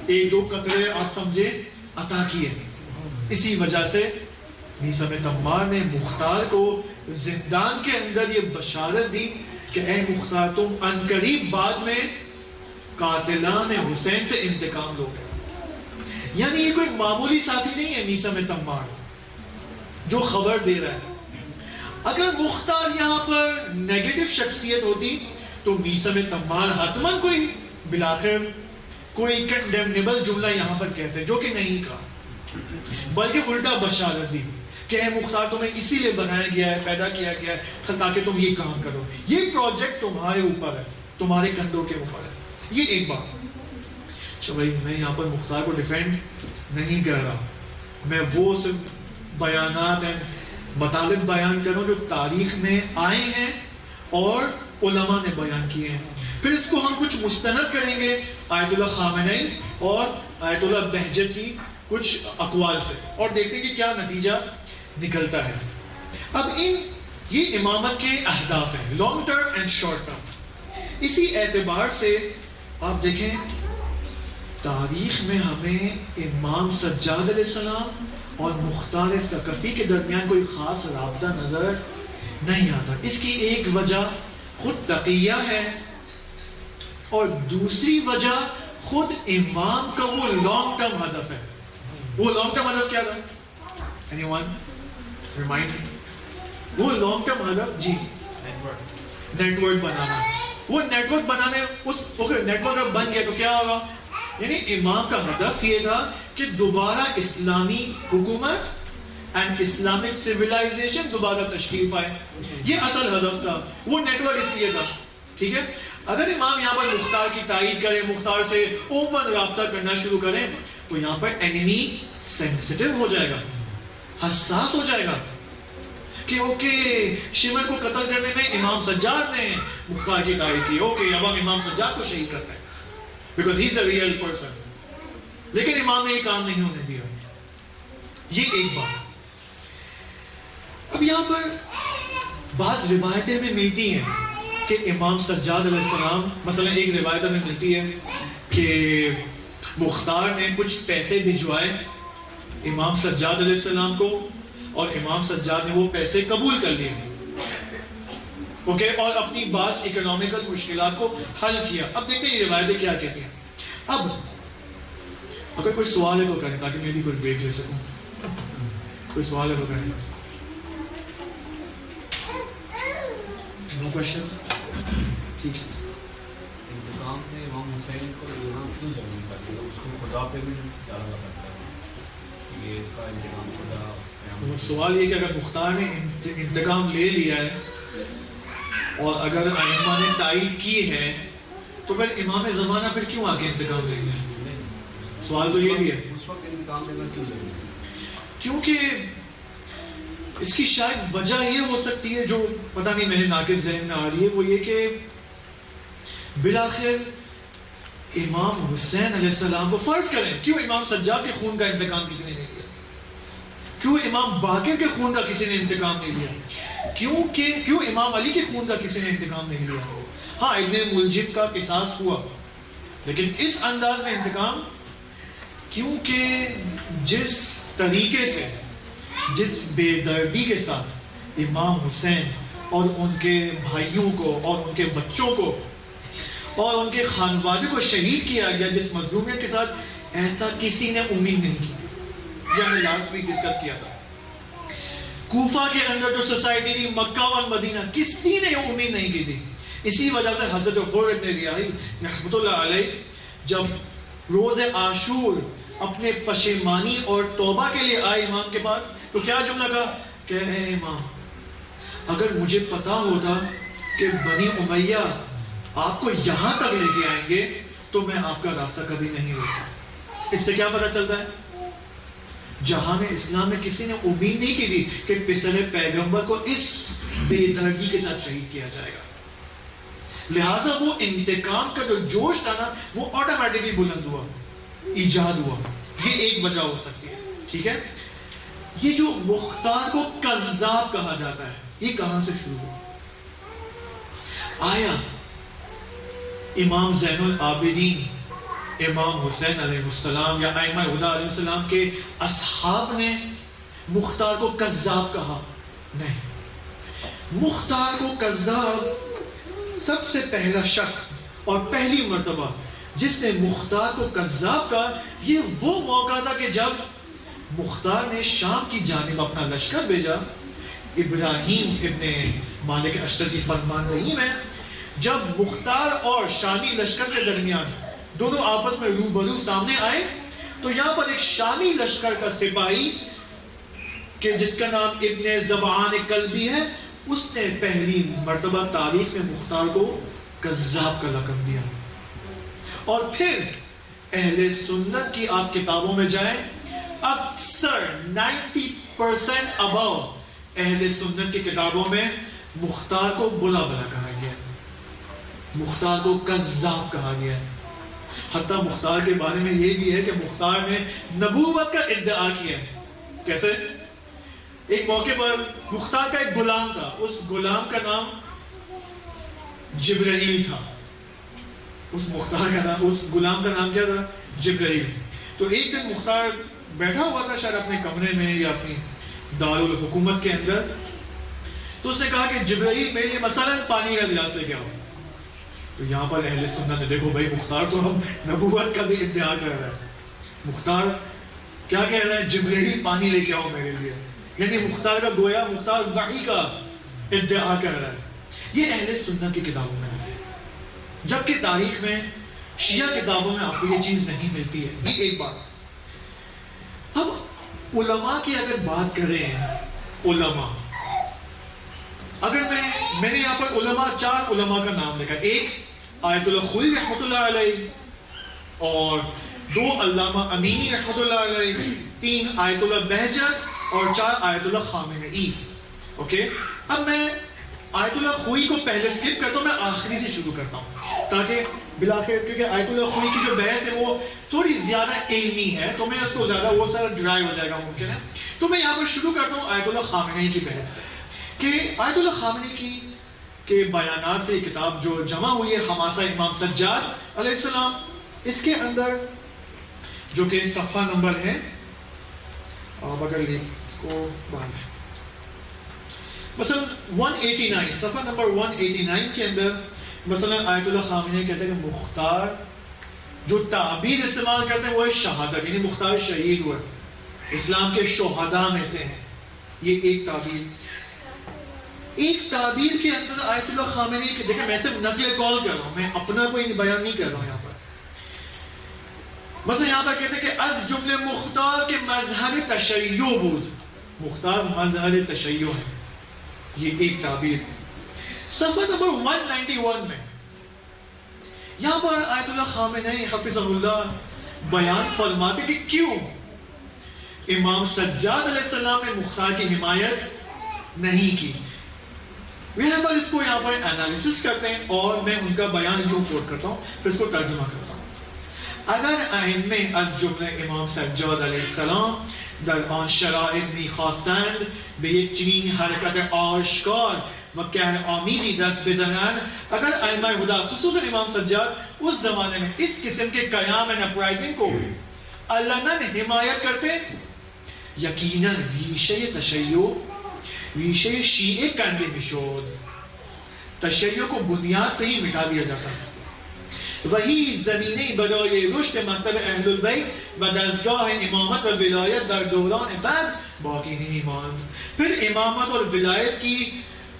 1-2 قطرے آپ سمجھے عطا کیے. اسی وجہ سے میثم تمار نے مختار کو زندان کے اندر یہ بشارت دی کہ اے مختار تم عنقریب بعد میں قاتلان حسین سے انتقام لو گے. یعنی یہ کوئی معمولی ساتھی نہیں ہے میثم تمار جو خبر دے رہا ہے. اگر مختار یہاں پر نیگیٹو شخصیت ہوتی تو میثم تمار حتماً کوئی بلاخر کوئی کنڈیمنیبل جملہ یہاں پر کہتے, جو کہ نہیں کہا, بلکہ الٹا بشارت دی کہ اے مختار تمہیں اسی لیے بنایا گیا ہے, پیدا کیا گیا ہے تاکہ تم یہ کام کرو, یہ پروجیکٹ تمہارے اوپر ہے, تمہارے کندھوں کے اوپر ہے. یہ ایک بات. اچھا بھائی, میں یہاں پر مختار کو ڈیفینڈ نہیں کر رہا, میں وہ صرف بیانات ہیں مطالب بیان کروں جو تاریخ میں آئے ہیں اور علماء نے بیان کیے ہیں. پھر اس کو ہم کچھ مستند کریں گے آیت اللہ خامنئی اور آیت اللہ بہجت کی کچھ اقوال سے اور دیکھتے ہیں کہ کیا نتیجہ نکلتا ہے. اب یہ امامت کے اہداف ہیں، long term and short term. اسی اعتبار سے آپ دیکھیں تاریخ میں ہمیں امام سجاد علیہ السلام اور مختار ثقفی کے درمیان کوئی خاص رابطہ نظر نہیں آتا. اس کی ایک وجہ خود تقیہ ہے اور دوسری وجہ خود امام کا وہ لانگ ٹرم ہدف ہے. وہ لانگ ٹرم ہدف کیا تھا؟ اینی ون ریمائنڈ می. وہ لانگ ٹرم ہدف جی نیٹ ورک بنانا. وہ نیٹ ورک بنانے نیٹ ورک بن گیا تو کیا ہوگا؟ یعنی امام کا ہدف یہ تھا کہ دوبارہ اسلامی حکومت اینڈ اسلامک سیولائزیشن دوبارہ تشکیل پائے. یہ اصل ہدف تھا. وہ نیٹ ورک اس لیے تھا. ٹھیک ہے. اگر امام یہاں پر مختار کی تائید کرے، مختار سے اوپن رابطہ کرنا شروع کریں تو یہاں پر اینیمی سینسٹیو ہو جائے گا، حساس ہو جائے گا کہ اوکے شمر کو قتل کرنے میں امام سجاد نے مختار کی تائید کی، اوکے اب ہم امام سجاد کو شہید کرتے ہیں because he is a real person. لیکن امام نے یہ کام نہیں ہونے دیا. یہ ایک بات. اب یہاں پر بعض روایتیں میں ملتی ہیں کہ امام سجاد علیہ السلام، مثلا ایک روایت میں ملتی ہے کہ مختار نے کچھ پیسے بھجوائے امام سجاد علیہ السلام کو اور امام سجاد نے وہ پیسے قبول کر لیے، اوکے، اور اپنی بعض اکنامیکل مشکلات کو حل کیا. اب دیکھتے ہیں یہ روایتیں کیا کہتی ہیں. اب اگر کوئی سوال ہے تو کریں تاکہ میں بھی کچھ بریک لے سکوں. کوئی سوال ہے تو کریں. نو کوشچنز؟ ٹھیک ہے. انتقام میں امام حسین کو یہاں کیوں ضروری پڑتی ہے؟ اس کو خدا پہ بھی ڈالا جا سکتا ہے کہ یہ اس کا انتقام خدا. سوال یہ کہ اگر مختار نے انتقام لے لیا ہے اور اگر ائمہ نے تائید کی ہے تو پھر امام زمانہ پھر کیوں آگے انتقام لیں گے؟ سوال تو یہ بھی ہے. اس وقت انتقام لینا کیوں ضروری ہے؟ کیونکہ اس کی شاید وجہ یہ ہو سکتی ہے جو پتہ نہیں میرے ناقص ذہن میں آ رہی ہے، وہ یہ کہ بالآخر امام حسین علیہ السلام کو فرض کریں، کیوں امام سجاد کے خون کا انتقام کسی نے نہیں لیا؟ کیوں امام باقر کے خون کا کسی نے انتقام نہیں لیا؟ کیوں امام علی کے خون کا کسی نے انتقام نہیں لیا؟ ہاں ابن ملجم کا قصاص ہوا لیکن اس انداز میں انتقام، کیونکہ جس طریقے سے، جس بے دردی کے ساتھ امام حسین اور ان کے بھائیوں کو اور ان کے بچوں کو اور ان کے خانوادے کو شہید کیا گیا، جس مظلومیت کے ساتھ، ایسا کسی نے امید نہیں کی. یہ ہم نے لاسٹ ویک ڈسکس کیا تھا. کوفہ کے اندر جو سوسائٹی تھی، مکہ اور مدینہ، کسی نے یہ امید نہیں کی تھی. اسی وجہ سے حضرت عمر ابن ریاحی رحمۃ اللہ علیہ جب روز عاشور اپنے پشیمانی اور توبہ کے لیے آئے امام کے پاس تو کیا جملہ کہا کہ اے امام، اگر مجھے پتا ہوتا کہ بنی امیہ آپ کو یہاں تک لے کے آئیں گے تو میں آپ کا راستہ کبھی نہیں روکتا. اس سے کیا پتا چلتا ہے؟ جہان اسلام میں کسی نے امید نہیں کی تھی کہ پسر پیغمبر کو اس بے دردی کے ساتھ شہید کیا جائے گا. لہٰذا وہ انتقام کا جو جوش تھا نا، وہ آٹومیٹکلی بلند ہوا، ایجاد ہوا. یہ ایک وجہ ہو سکتی ہے. ٹھیک ہے. یہ جو مختار کو کذاب کہا جاتا ہے، یہ کہاں سے شروع ہوا؟ آیا امام زین العابدین، امام حسین علیہ السلام یا ائمہ ہدی علیہ السلام کے اصحاب نے مختار کو کذاب کہا؟ نہیں. مختار کو کذاب سب سے پہلا شخص اور پہلی مرتبہ جس نے مختار کو کذاب کہا، یہ وہ موقع تھا کہ جب مختار نے شام کی جانب اپنا لشکر بھیجا. ابراہیم ابن مالک اشتر کی فرماندہی میں جب مختار اور شامی لشکر کے درمیان دونوں آپس میں روبرو سامنے آئے تو یہاں پر ایک شامی لشکر کا سپاہی کہ جس کا نام ابن زبعان کلبی ہے، اس نے پہلی مرتبہ تاریخ میں مختار کو کذاب کا لقب دیا. اور پھر اہل سنت کی آپ کتابوں میں جائیں، اکثر 90% ابو اہل سنت کی کتابوں میں مختار کو بلا بلا کہا گیا. مختار کو کذاب کہا گیا ہے. حتیٰ مختار کے بارے میں یہ بھی ہے کہ مختار نے نبوت کا ادعا کیا ہے. کیسے؟ ایک موقع پر مختار کا ایک غلام تھا, اس غلام کا نام جبرائیل تھا. اس غلام کا نام کیا تھا؟ جبرائیل. تو ایک دن مختار بیٹھا ہوا تھا شاید اپنے کمرے میں یا اپنی دارالحکومت کے اندر, تو اس نے کہا کہ جبرائیل میرے لیے مثلا پانی کا گلاس لے کے آؤ. تو یہاں پر اہل سنت نے دیکھو بھائی مختار تو ہم نبوت کا بھی ادعا کر رہا ہے, مختار کیا کہہ رہا ہے؟ جبرائیل پانی لے کے آؤ میرے لیے. یعنی مختار کا گویا مختار وحی کا ادعا کر رہا ہے. یہ اہل سنت کی کتابوں میں ہے, جبکہ تاریخ میں شیعہ کتابوں میں آپ کو یہ چیز نہیں ملتی ہے. یہ ایک بات. اب علماء کی اگر بات کریں, علماء, اگر میں نے یہاں پر علماء, 4 علماء کا نام لکھا. ایک آیت اللہ خوئی رحمۃ اللہ علیہ, اور 2 علامہ امینی رحمۃ اللہ علیہ, 3 آیت اللہ بہجت, اور 4 آیت اللہ خامنئی. اوکے, اب میں آیت اللہ خوئی کو پہلے سکپ کرتا ہوں, میں آخری سے شروع کرتا ہوں تاکہ بلاخر, کیونکہ آیت اللہ خوئی کی جو بحث ہے وہ تھوڑی زیادہ علمی ہے, تو میں اس کو زیادہ وہ سارا ڈرائی ہو جائے گا ممکن ہے. تو میں یہاں پر شروع کرتا ہوں آیت اللہ خامنئی کی بحث سے, کہ آیت اللہ خامنئی کے بیانات سے کتاب جو جمع ہوئی ہے, حماسہ امام سجاد علیہ السلام, اس کے اندر جو کہ صفحہ نمبر ہے, آپ اگر لیں اس کو باہر ہے, مثلا 189, صفحہ نمبر 189 کے اندر مثلا آیت اللہ خامنئی کہتے ہیں کہ مختار جو تعبیر استعمال کرتے ہیں وہ ہے شہادت, یعنی مختار شہید ہوئے, اسلام کے شہداء میں سے ہیں. یہ ایک تعبیر. ایک تعبیر کے اندر آیت اللہ خامنئی کے, دیکھیں میں صرف نقل قول کر رہا ہوں, میں اپنا کوئی بیان نہیں کر رہا ہوں یہاں پر. مثلا یہاں پر کہتے ہیں کہ از جملے مختار کے مظہر تشیع بود, مختار مظہر تشیع ہے. یہ ایک تعبیر. صفحہ نمبر 191 میں یہاں پر آیت اللہ خامنئی حفظہ اللہ بیان فرماتے کہ کیوں امام سجاد علیہ السلام نے مختار کی حمایت نہیں کی. یہاں پر اس کو یہاں پر انالیسس کرتے ہیں, اور میں ان کا بیان یوں کوٹ کرتا ہوں, پھر اس کو ترجمہ کرتا ہوں. اگر ائمه از جمله امام سجاد علیه السلام در آن شرایط می‌خواستند به یک چنین حرکت آشکار و قهرآمیزی دست بزنند, اگر ائمه خدا خصوصا امام سجاد اس زمانے میں اس قسم کے قیام اینڈ اپرائزنگ کو علناً حمایت کرتے, یقیناً ریشه تشیع, ریشه شیعه کنده میشد. تشیع کو بنیاد سے ہی مٹا دیا جاتا ہے. وہی زمینه برای رشد مکتب اہل البیت و دستگاه امامت و ولایت در دوران بعد باقی نہیں ماند. پھر امامت اور ولایت کی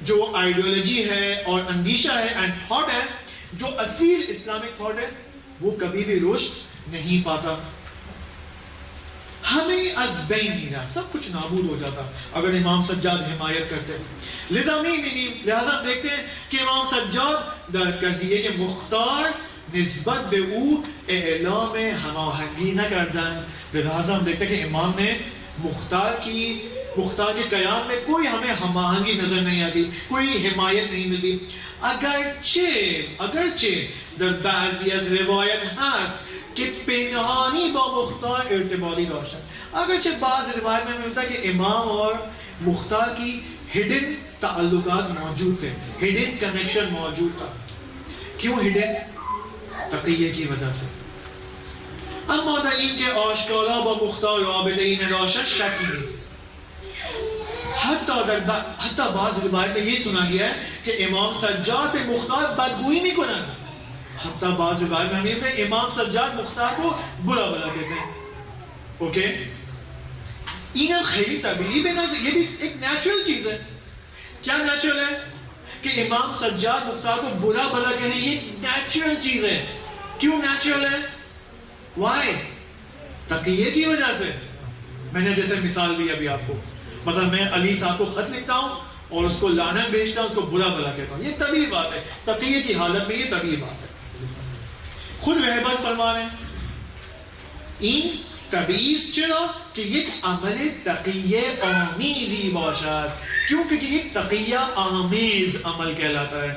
جو آئیڈیالوجی ہے اور اندیشہ ہے اینڈ تھاٹ ہے, جو اصیل اسلامک تھاٹ ہے, وہ کبھی بھی رشد نہیں پاتا. ہمیں از بین نہیں رہا, سب کچھ نابود ہو جاتا اگر امام سجاد حمایت کرتے. لہذا دیکھتے ہیں کہ امام سجاد در قضیه مختار نسبت به او اعلام ہماہنگی نہ کردن. لہذا ہم دیکھتے ہیں کہ امام نے مختار کے قیام میں کوئی ہمیں ہماہنگی نظر نہیں آتی, کوئی حمایت نہیں ملتی. اگرچہ در بعضی از روایت هست کہ پنہانی با مختار ارتباطی داشتن, اگرچہ بعض روایت میں ملتا ہے کہ امام اور مختار کی ہڈن تعلقات موجود تھے, ہڈن کنیکشن موجود تھا. کیوں ہڈن؟ تقیہ کی وجہ سے. اما در این کے آشکارا با مختار رابطه ای نداشتن شکی نیست. حتی بعض روایت میں یہ سنا گیا ہے کہ امام سجاد پہ مختار بدگوئی نہیں کنن. حتی بعض روایت میں ہم یہ کہتے ہیں امام سجاد مختار کو برا بلا کہتے ہیں. اوکے, این خیلی طبیعی بے نظر, یہ بھی ایک نیچرل چیز ہے. کیا نیچرل ہے؟ کہ امام سجاد مختار کو برا بلا کہنے, یہ نیچرل چیز ہے. کیوں نیچرل ہے؟ وائی؟ تقیہ کی وجہ سے. میں نے جیسے مثال دی ابھی آپ کو, مثلا میں علی صاحب کو خط لکھتا ہوں اور اس کو لعنت بھیجتا ہوں, اس کو برا بلا کہتا ہوں, یہ طبیعی بات ہے. تقیہ کی حالت میں یہ طبیعی بات ہے. خود وہبت فرما رہے ہیں این تبعیض چرا کہ یک عمل تقیہ آمیزی باشد. کیوں؟ کہ یک تقیہ آمیز عمل کہلاتا ہے.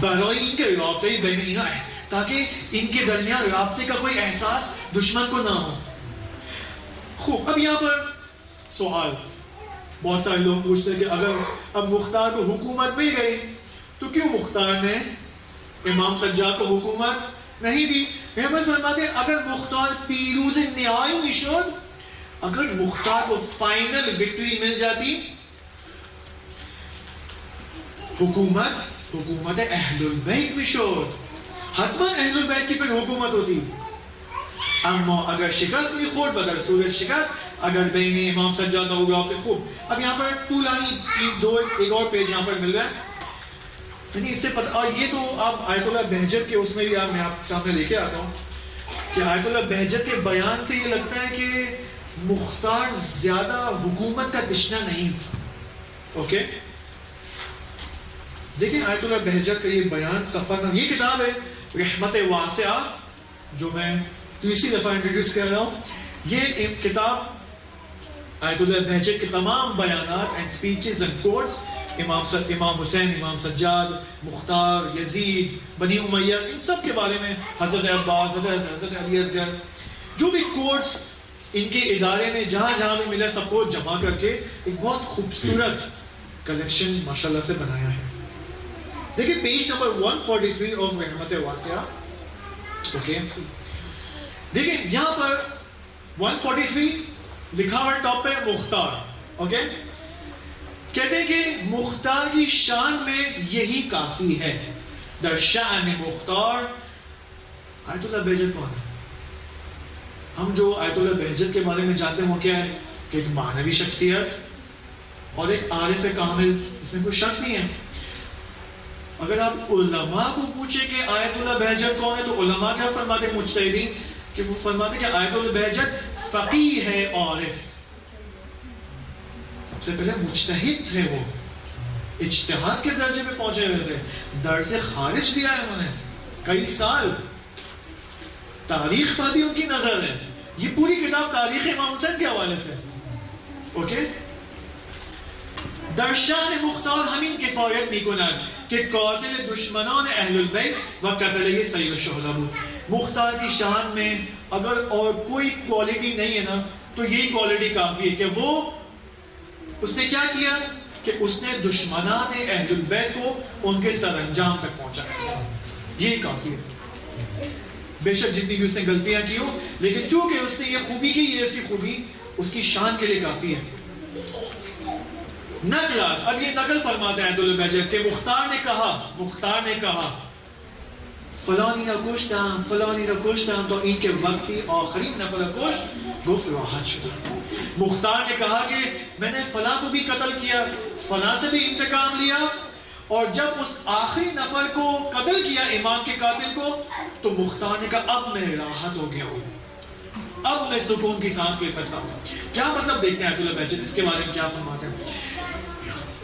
برای اینکه رابطه بین اینا ہے، تاکہ ان کے درمیان رابطے کا کوئی احساس دشمن کو نہ ہو. خوب، اب یہاں پر سوال بہت سارے لوگ پوچھتے ہیں کہ اگر اب مختار کو حکومت مل گئی تو کیوں مختار نے امام سجاد کو حکومت نہیں دی؟ محمد فرماتے ہیں اگر مختار پیروز نہایی میشد، اگر مختار کو فائنل وکٹری مل جاتی، حکومت اہل البیت میشد، حتما اہل البیت کی پھر حکومت ہوتی. اما اگر شکست بھی خورد بدر صورت شکست، اگر بین امام سجاد اور رابطے خوب. اب یہاں پر طولانی ایک اور پیج یہاں پر مل رہا ہے، یعنی اس سے پتہ، اور یہ تو آپ آیت اللہ بہجت کے اس میں بھی میں آپ سامنے لے کے آتا ہوں کہ آیت اللہ بہجت کے بیان سے یہ لگتا ہے کہ مختار زیادہ حکومت کا تشنا نہیں تھا. اوکے، دیکھیں آیت اللہ بہجت کا یہ بیان صفحہ، یہ کتاب ہے رحمت واسعہ جو میں تیسری دفعہ انٹروڈیوس کر رہا ہوں. یہ کتاب آیت اللہ بہجت کے تمام بیانات اینڈ سپیچز اینڈ کوٹس امام حسین، امام سجاد، مختار، یزید، بنی امیہ، ان سب کے بارے میں، حضرت عباس، حضرت علی اصغر، جو بھی کوٹس ان کے ادارے نے جہاں جہاں بھی ملا سب کو جمع کر کے ایک بہت خوبصورت کلیکشن ماشاءاللہ سے بنایا ہے. دیکھیں پیج نمبر 143 آف رحمت واسعہ. اوکے، دیکھیں یہاں پر 143 لکھا ہوا ٹاپ پہ مختار. اوکے، کہتے ہیں کہ مختار کی شان میں یہی کافی ہے. در شأن مختار. آیت اللہ بہجت کون ہے؟ ہم جو آیت اللہ بہجت کے بارے میں جانتے ہیں وہ کیا ہے کہ ایک معنوی شخصیت اور ایک عارف کامل، اس میں کوئی شک نہیں ہے. اگر آپ علماء کو پوچھیں کہ آیت اللہ بہجت کون ہے تو علماء کیا فرماتے ہیں؟ مجتہدین کہ وہ فرماتے ہیں کہ آیت اللہ بہجت فقیہ ہے، عارف. سب سے پہلے مجتہد تھے، وہ اجتہاد کے درجے پہ پہنچے ہوئے تھے. در سے خارج دیا ہے انہوں نے کئی سال. تاریخ پر بھی ان کی نظر ہے. یہ پوری کتاب تاریخ امام حسین کے حوالے سے. اوکے، در شأن مختار همین کفایت میکنند که قاتل دشمنان اہل البیت و قتل سید الشہداء بود. مختار کی شان میں اگر اور کوئی کوالٹی نہیں ہے نا تو یہی کوالٹی کافی ہے کہ وہ اس نے کیا کیا کہ اس نے دشمنان اہل البیت کو ان کے سر انجام تک پہنچایا. یہی کافی ہے. بے شک جتنی بھی اس نے غلطیاں کی ہو، لیکن چونکہ اس نے یہ خوبی کی، یہ اس کی خوبی اس کی شان کے لیے کافی ہے. نقلاس، اب یہ نقل فرماتے ہیں عبداللہ بہجت کہ مختار نے کہا فلانی را کشتم تو این کے وقتی آخرین نفر کشت گفت راحت شدم. مختار نے کہا کہ میں نے فلاں کو بھی قتل کیا، فلاں سے بھی انتقام لیا، اور جب اس آخری نفر کو قتل کیا، امام کے قاتل کو، تو مختار نے کہا اب میں راحت ہو گیا ہوں، اب میں سکون کی سانس لے سکتا ہوں. کیا مطلب دیکھتے ہیں عبداللہ بہجت اس کے بارے میں کیا فرماتے ہیں.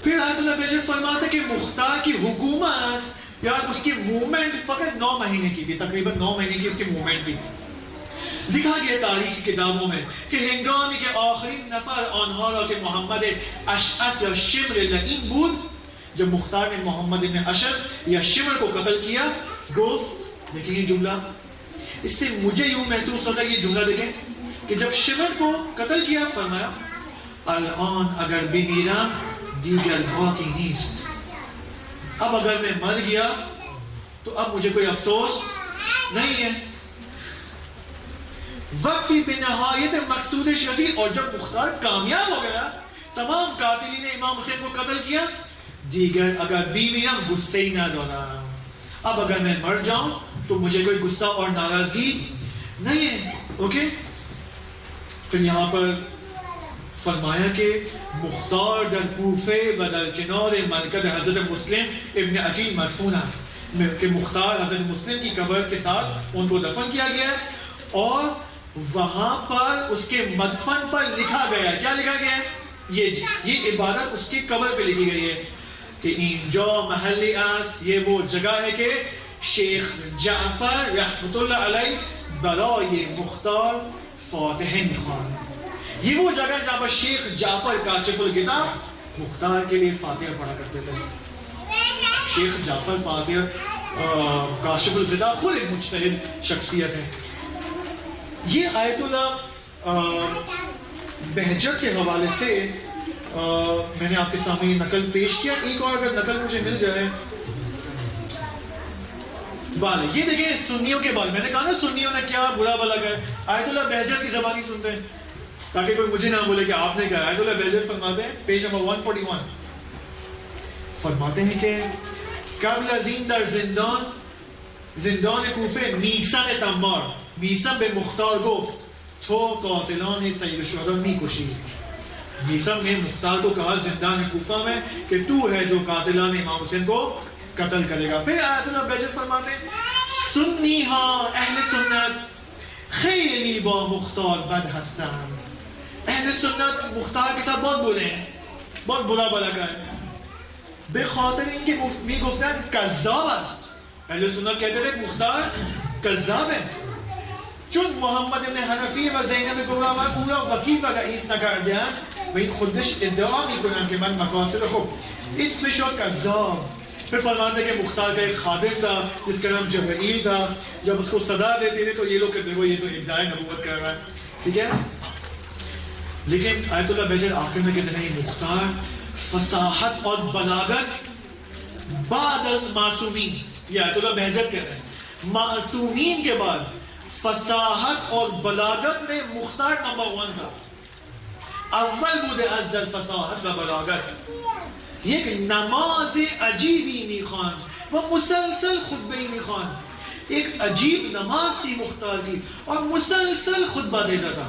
پھر عبداللہ بہجت فرماتے ہیں کہ مختار کی حکومت یا اس کی موومنٹ فقط 9 مہینے کی تھی، تقریباً 9 مہینے کی اس کی موومنٹ بھی. لکھا گیا تاریخی کتابوں میں کہ ہنگامی کے آخری نفر آنها را کہ محمد اشعث یا شمر لعین بود، جب مختار نے محمد ابن اشعث یا شمر کو قتل کیا، گفت، دیکھیں یہ جملہ، اس سے مجھے یوں محسوس ہوتا ہے، یہ جملہ دیکھیں کہ جب شمر کو قتل کیا فرمایا الان اگر بمیرم دیگر باقی نیست، اب اگر میں مر گیا تو اب مجھے کوئی افسوس نہیں ہے. وقتی بنہایت مقصود شرعی، اور جب مختار کامیاب ہو گیا، تمام قاتلین امام حسین کو قتل کیا، دیگر اگر بیویم غصے ہی نہ دارم، اب اگر میں مر جاؤں تو مجھے کوئی غصہ اور ناراضگی نہیں ہے. اوکے، پھر یہاں پر فرمایا کہ مختار در کوفے و در کنار ملکت حضرت مسلم ابن عقیل مدفون است، کہ مختار حضرت مسلم کی قبر کے ساتھ ان کو دفن کیا گیا ہے، اور وہاں پر اس کے مدفن پر لکھا گیا ہے، کیا لکھا گیا ہے؟ یہ عبارت اس کی قبر پہ لکھی گئی ہے کہ اینجا محلی است، یہ وہ جگہ ہے کہ شیخ جعفر رحمت اللہ علیہ برائے مختار فاتحہ می‌خواند. یہ وہ جگہ جہاں پر شیخ جعفر کاشف الغطا مختار کے لیے فاتحہ پڑھا کرتے تھے. شیخ جعفر فاتح کاشف الغطا خود ایک مجتہد شخصیت ہے. یہ آیت اللہ بہجت کے حوالے سے میں نے آپ کے سامنے یہ نقل پیش کیا. ایک اور اگر نقل مجھے مل جائے بال, یہ دیکھیں سنیوں کے بال. میں نے کہا نا سنیوں نے کیا برا بلا کہا. آیت اللہ بہجت کی زبانی سنتے ہیں تاکہ کوئی مجھے نہ بولے کہ آپ نے کہا. آیت اللہ بہجت فرماتے ہیں پیج نمبر 141, فرماتے ہیں کہ قبل ازین در زندان کوفه میثم تمار میثم به مختار گفت تو قاتلان سید الشهدا میکشی. میثم نے مختار کو کہا زندان کوفہ میں کہ تو ہے جو قاتلان امام حسین کو قتل کرے گا. پھر آیت اللہ بہجت فرماتے ہیں سنی ہاں اہل سنت خیلی با مختار بد هستند. اہل سنت مختار کے ساتھ بہت برے ہیں, بہت برا بلا کر ہے. بے خاطر ان کے می گفتن کذاب است. اہل سنت کہتے تھے مختار کذاب ہے. چون محمد ابن حنفی و زینب کبری و پورا وکیل و رئیس نکردن و این خودش ادعا میکنن کہ من مقاصد خوب اسم شد کذاب. پھر فرماتے کہ مختار کا ایک خادم تھا جس کا نام جبرائیل تھا. جب اس کو صدا دیتے تھے تو یہ لوگ کہتے ہیں یہ تو ادعائے نبوت کر رہا ہے. ٹھیک ہے, لیکن آیت اللہ بہجت آخر میں کہتے ہیں مختار فصاحت اور بلاغت بعد از معصومین. یہ آیت اللہ بہجت کہتے ہیں معصومین کے بعد فصاحت اور بلاغت میں مختار نمبر 1 تھا. اول بوده از در فصاحت و بلاغت. یک نماز عجیبی میخواند و مسلسل خطبه میخواند. ایک عجیب نماز تھی مختار کی اور مسلسل خطبہ دیتا تھا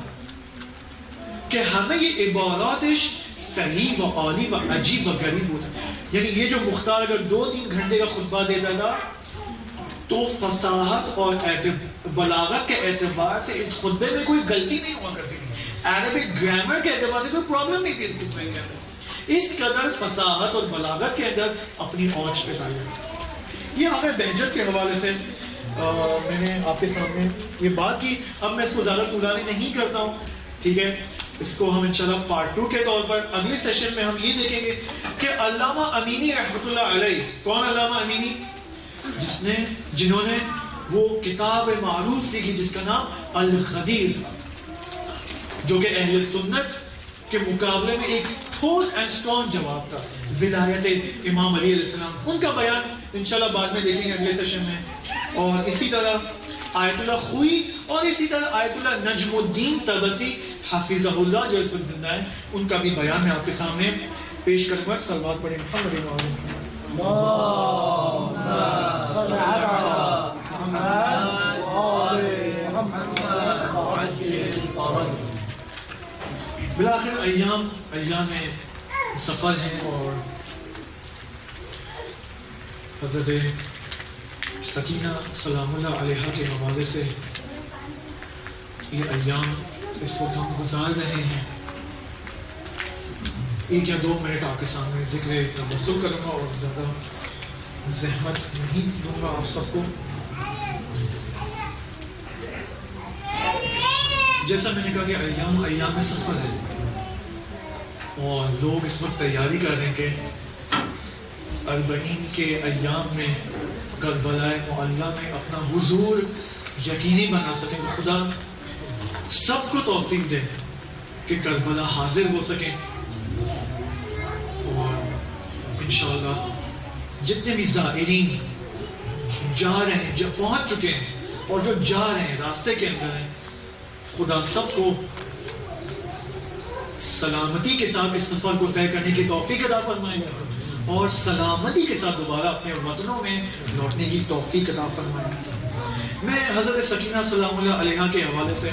کہ ہمیں یہ عباراتش صحیح و عالی و عجیب و غریب ہوتا. یعنی یہ جو مختار اگر 2-3 گھنٹے کا خطبہ دیتا تھا تو فصاحت اور بلاغت کے اعتبار سے اس خطبے میں کوئی غلطی نہیں ہوا کرتی تھی. عربک گرامر کے اعتبار سے کوئی پرابلم نہیں تھی اس خطبے کے اندر. اس قدر فصاحت اور بلاغت کے اندر اپنی اوج پہ پائی جاتی. یہ ہمیں بہجت کے حوالے سے میں نے آپ کے سامنے یہ بات کی. اب میں اس کو زیادہ طولانی نہیں کرتا ہوں. ٹھیک ہے, اس کو ہم انشاءاللہ پارٹ 2 کے طور پر اگلے سیشن میں ہم یہ دیکھیں گے کہ علامہ امینی رحمۃ اللہ علیہ. کون علامہ امینی؟ جنہوں نے وہ کتاب معروف لکھی جس کا نام الغدیر تھا, جو کہ اہل سنت کے مقابلے میں ایک ٹھوس اینڈ اسٹرانگ جواب تھا ولایت امام علی علیہ السلام. ان کا بیان انشاءاللہ بعد میں دیکھیں گے اگلے سیشن میں. اور اسی طرح آیت اللہ خوئی اور اسی طرح آیت اللہ نجم الدین طبسی حافظہ اللہ جو اس وقت زندہ ہیں, ان کا بھی بیان میں آپ کے سامنے پیش کروں گا. صلوات پڑھیں محمد بالآخر ایام سفر ہیں اور حضرت سکینہ سلام اللہ علیہا کے حوالے سے یہ ایام اس وقت ہم گزار رہے ہیں. 1 یا 2 منٹ آپ کے سامنے ذکر تبسم کروں گا اور زیادہ زحمت نہیں دوں گا آپ سب کو. جیسا میں نے کہا کہ ایام سفر ہے اور لوگ اس وقت تیاری کر رہے ہیں کہ 40 کے ایام میں کربلا معلیٰ میں اپنا حضور یقینی بنا سکیں. خدا سب کو توفیق دے کہ کربلا حاضر ہو سکیں اور انشاءاللہ جتنے بھی زائرین جا رہے ہیں, جو پہنچ چکے ہیں اور جو جا رہے ہیں راستے کے اندر ہیں, خدا سب کو سلامتی کے ساتھ اس سفر کو طے کرنے کی توفیق عطا فرمائے اور سلامتی کے ساتھ دوبارہ اپنے وطنوں میں لوٹنے کی توفیق عطا فرمائے. میں حضرت سکینہ سلام اللہ علیہا کے حوالے سے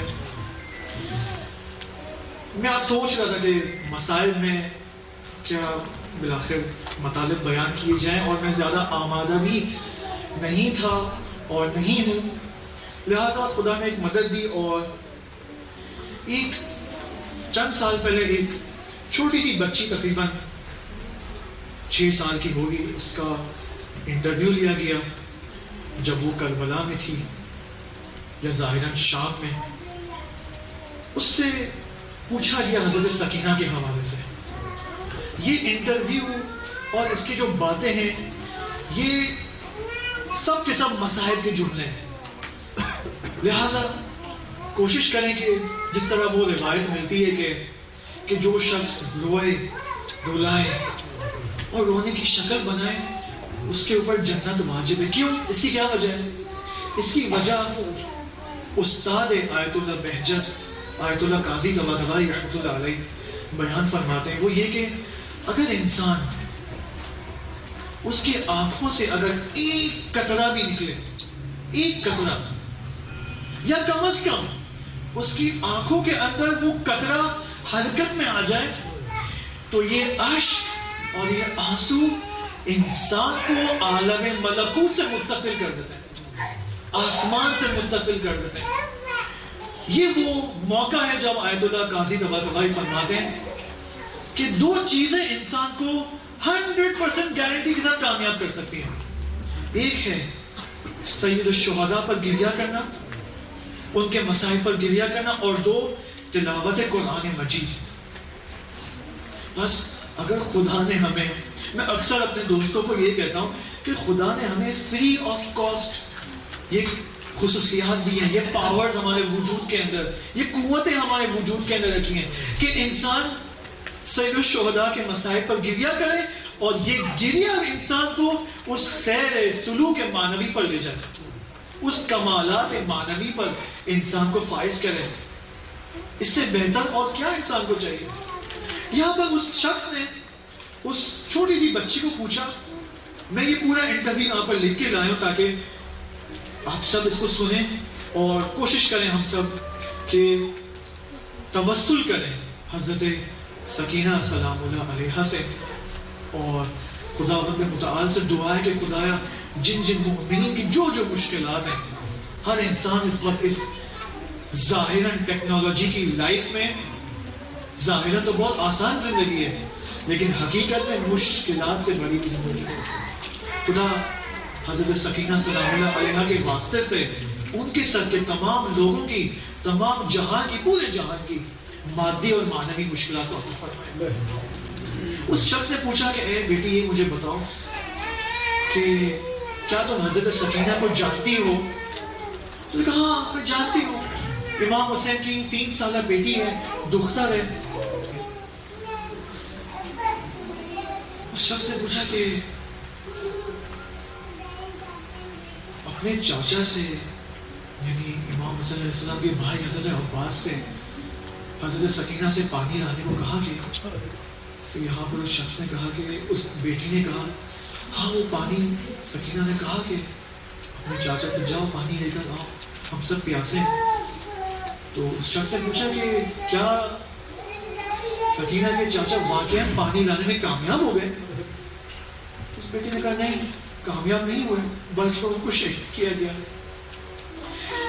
میں آج سوچ رہا تھا کہ مسائل میں کیا بالآخر مطالب بیان کیے جائیں, اور میں زیادہ آمادہ بھی نہیں تھا اور نہیں ہوں. لہٰذا خدا نے ایک مدد دی اور ایک چند سال پہلے ایک چھوٹی سی بچی تقریباً 6 سال کی ہوگی, اس کا انٹرویو لیا گیا جب وہ کربلا میں تھی یا ظاہراً شام میں. اس سے پوچھا گیا حضرت سکینہ کے حوالے سے. یہ انٹرویو اور اس کی جو باتیں ہیں یہ سب کے سب مصائب کے جملے ہیں. لہذا کوشش کریں کہ جس طرح وہ روایت ملتی ہے کہ جو شخص روئے رلائے اور رونے کی شکل بنائے اس کے اوپر جنت واجب ہے. کیوں؟ اس کی کیا وجہ ہے؟ اس کی وجہ استاد آیت اللہ بہجت آیت اللہ قاضی طباطبائی رحمۃ اللہ علیہ بیان فرماتے ہیں. وہ یہ کہ اگر انسان اس کی آنکھوں سے اگر ایک قطرہ بھی نکلے, ایک قطرہ, یا کم از کم اس کی آنکھوں کے اندر وہ قطرہ حرکت میں آ جائے, تو یہ اشک اور یہ آنسو انسان کو عالم ملکوت سے متصل کر دیتے ہیں, آسمان سے متصل کر دیتے ہیں. یہ وہ موقع ہے جب آیت اللہ قاضی طباطبائی فرماتے ہیں کہ دو چیزیں انسان کو 100% گارنٹی کے ساتھ کامیاب کر سکتی ہیں. ایک ہے سید الشہداء پر گریہ کرنا, ان کے مسائل پر گریہ کرنا, اور دو تلاوت قرآن مجید. بس اگر خدا نے ہمیں, میں اکثر اپنے دوستوں کو یہ کہتا ہوں کہ خدا نے ہمیں فری آف کاسٹ یہ خصوصیات دی ہیں, یہ پاورز ہمارے وجود کے اندر, یہ قوتیں ہمارے وجود کے اندر رکھی ہیں کہ انسان سید الشہداء کے مسائل پر گریہ کرے, اور یہ گریہ انسان کو اس سیر سلوک معنوی پر لے جائے, اس کمالات معنوی پر انسان کو فائز کرے. اس سے بہتر اور کیا انسان کو چاہیے؟ یہاں پر اس شخص نے اس چھوٹی سی بچی کو پوچھا, میں یہ پورا انٹرویو یہاں پر لکھ کے لایا ہوں تاکہ آپ سب اس کو سنیں اور کوشش کریں ہم سب کہ توسل کریں حضرت سکینہ سلام اللہ علیہا سے, اور خدا متعال سے دعا ہے کہ خدایا جن جن مؤمنین کی جو جو مشکلات ہیں, ہر انسان اس وقت اس ظاہراً ٹیکنالوجی کی لائف میں, ظاہراً تو بہت آسان زندگی ہے لیکن حقیقت میں مشکلات سے بڑی زندگی ہے. خدا حضرت سکینہ سلام اللہ علیہا کے واسطے سے ان کے سر کے تمام لوگوں کی, تمام جہان کی, پورے جہان کی مادی اور معنوی مشکلات کو عطا فرمائے. اس شخص نے پوچھا کہ اے بیٹی یہ مجھے بتاؤ کہ کیا تم حضرت سکینہ کو جانتی ہو؟ تو نے کہا ہاں میں جانتی ہوں, امام حسین کی 3 سالہ بیٹی ہے, دختر ہے. اس شخص نے پوچھا کہ اپنے چاچا سے یعنی امام حسین علیہ السلام کے بھائی حضرت عباس سے حضرت سکینہ سے پانی لانے کو کہا کہ یہاں پر اس شخص نے کہا کہ اس بیٹی نے کہا ہاں وہ پانی, سکینہ نے کہا کہ اپنے چاچا سے جاؤ پانی لے کر آؤ, ہم سب پیاسے ہیں. تو اس شخص نے پوچھا کہ کیا سکینہ کے چاچا واقعا پانی لانے میں کامیاب ہو گئے؟ اس بیٹی نے کہا نہیں, کامیاب نہیں ہوئے بلکہ ان کو شہید کیا گیا.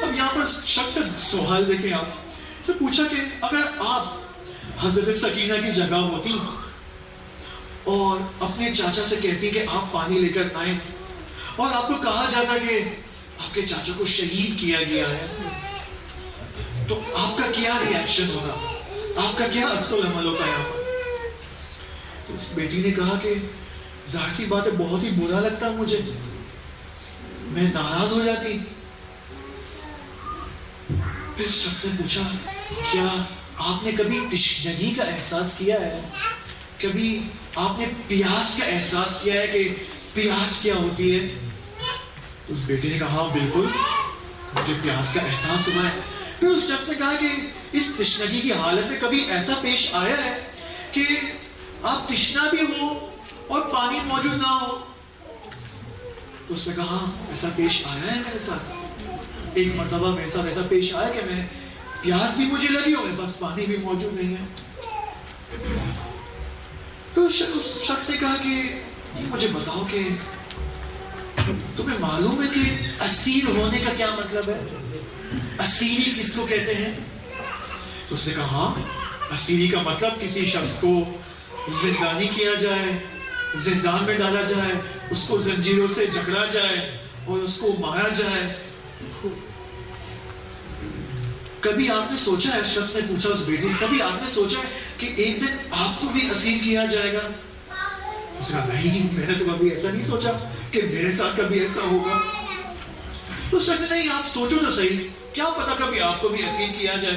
اب یہاں پر شخص کا سوال دیکھیں, آپ سے پوچھا کہ اگر آپ حضرت سکینہ کی جگہ ہوتی اور اپنے چاچا سے کہتی کہ آپ پانی لے کر آئیں, اور آپ کو کہا جاتا کہ آپ کے چاچا کو شہید کیا گیا ہے, تو آپ کا کیا ری ایکشن ہوتا, آپ کا کیا عکس العمل ہوتا ہے یہاں پر؟ تو اس بیٹی نے کہا کہ ظاہر سی بات ہے بہت ہی برا لگتا مجھے, میں ناراض ہو جاتی. پھر اس شخص نے پوچھا کیا آپ نے کبھی تشنگی کا احساس کیا ہے, کبھی آپ نے پیاس کا احساس کیا ہے کہ پیاس کیا ہوتی ہے؟ اس بیٹی نے کہا ہاں بالکل مجھے پیاس کا احساس ہوا ہے. پھر اس شخص نے کہا کہ اس تشنگی کی حالت میں کبھی ایسا پیش آیا ہے کہ آپ تشنا بھی ہو اور پانی موجود نہ ہو؟ تو اس نے کہا ایسا پیش آیا ہے میرے ساتھ, ایک مرتبہ میرے ساتھ ایسا پیش آیا کہ میں پیاس بھی مجھے لگی ہو بس پانی بھی موجود نہیں ہے. تو اس شخص نے کہا کہ یہ مجھے بتاؤ کہ تمہیں معلوم ہے کہ اسیر ہونے کا کیا مطلب ہے, اسیری کس کو کہتے ہیں؟ تو اس نے کہا ہاں اسیری کا مطلب کسی شخص کو زندانی کیا جائے, زندان میں ڈالا جائے, اس کو زنجیروں سے جکڑا جائے اور اس کو مارا جائے. کبھی آپ نے سوچا ہے, شخص نے پوچھا اس بیٹی سے, کبھی آپ نے سوچا ہے کہ ایک دن آپ کو بھی اسیر کیا جائے گا, اس نے کہا نہیں, میں نے تو کبھی ایسا نہیں سوچا کہ میرے ساتھ کبھی ایسا ہوگا. تو شخص نے نہیں, آپ سوچو تو صحیح, کیا پتا کبھی آپ کو بھی اسیر کیا جائے.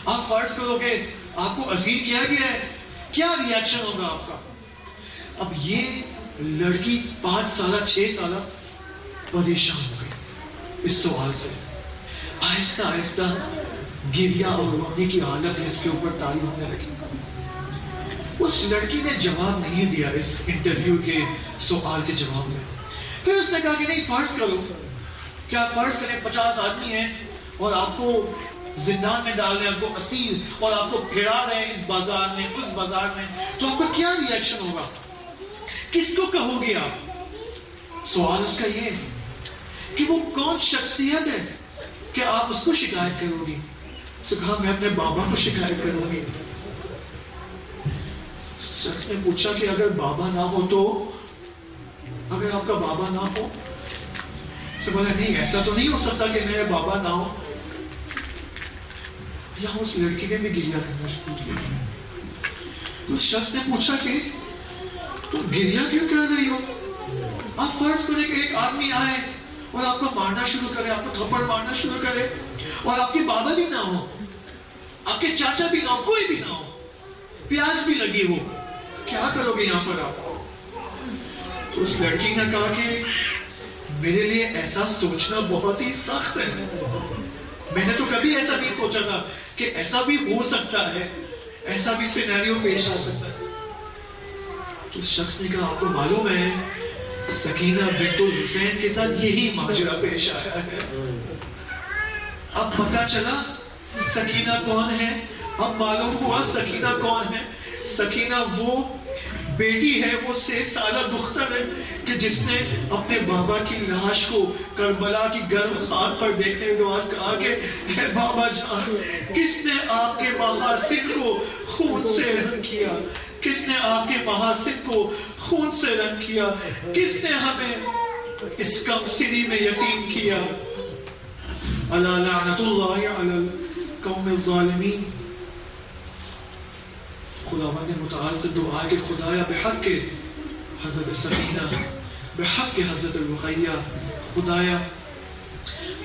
آپ فرض کرو کہ آپ کو اسیر کیا گیا ہے, کیا ری ایکشن ہوگا آپ کا. اب یہ لڑکی 5 سالہ 6 سالہ پریشان ہو گئی اس سوال سے. آہستہ آہستہ گریا اور رونے کی حالت ہے اس کے اوپر تاری ہونے لگی. اس لڑکی نے جواب نہیں دیا اس انٹرویو کے سوال کے جواب میں. پھر اس نے کہا کہ نہیں, فرض کرو کہ آپ فرض کریں 50 آدمی ہیں اور آپ کو زندان میں ڈال رہے ہیں, آپ کو اسیر اور آپ کو پھرا رہے ہیں اس بازار میں اس بازار میں, تو آپ کا کیا ری ایکشن ہوگا, کس کو کہو گے آپ. سوال اس کا یہ ہے کہ وہ کون شخصیت ہے کہ آپ اس کو شکایت کرو گی. اس نے کہا میں اپنے بابا کو شکایت کروں گی. شخص نے پوچھا کہ اگر بابا نہ ہو تو, اگر آپ کا بابا نہ ہو. اس نے بولا نہیں, ایسا تو نہیں ہو سکتا کہ میرے بابا نہ ہو. یہاں اس لڑکی نے بھی گریا کرنا شروع کیا. اس شخص نے پوچھا کہ تم گریا کیوں کر رہی ہو. آپ فرض کریں کہ ایک آدمی آئے اور آپ کو مارنا شروع کرے, آپ کو تھپڑ مارنا شروع کرے, اور آپ کے بابا بھی نہ ہو, آپ کے چاچا بھی نہ ہو, کوئی بھی نہ ہو, پیاس بھی لگی ہو, کیا کرو گے یہاں پر آپ. تو اس لڑکی نے کہا کہ میرے لیے ایسا سوچنا بہت ہی سخت ہے, میں نے تو کبھی ایسا نہیں سوچا تھا کہ ایسا بھی ہو سکتا ہے, ایسا بھی سینیریو پیش آ سکتا ہے. تو اس شخص نے کہا آپ کو معلوم ہے سکینہ بنت الحسین کے ساتھ یہی ماجرا پیش آیا ہے. اب پتہ چلا سکینہ کون ہے, اب معلوم ہوا سکینہ کون ہے. سکینہ وہ بیٹی ہے, وہ 6 سالہ دختر ہے کہ جس نے اپنے بابا کی لاش کو کربلا کی گرم خاک پر دیکھنے کے بعد کہا کہ اے بابا جان, کس نے آپ کے محاسن کو خون سے رنگ کیا, کس نے آپ کے محاسن کو خون سے رنگ کیا, کس نے ہمیں اس کم سنی میں یتیم کیا. الا لعنت اللہ علی القوم الظالمین. خداوند متعال سے دعا ہے کہ خدایا بحق حضرت سکینہ, بحق حضرت رقیہ, خدایا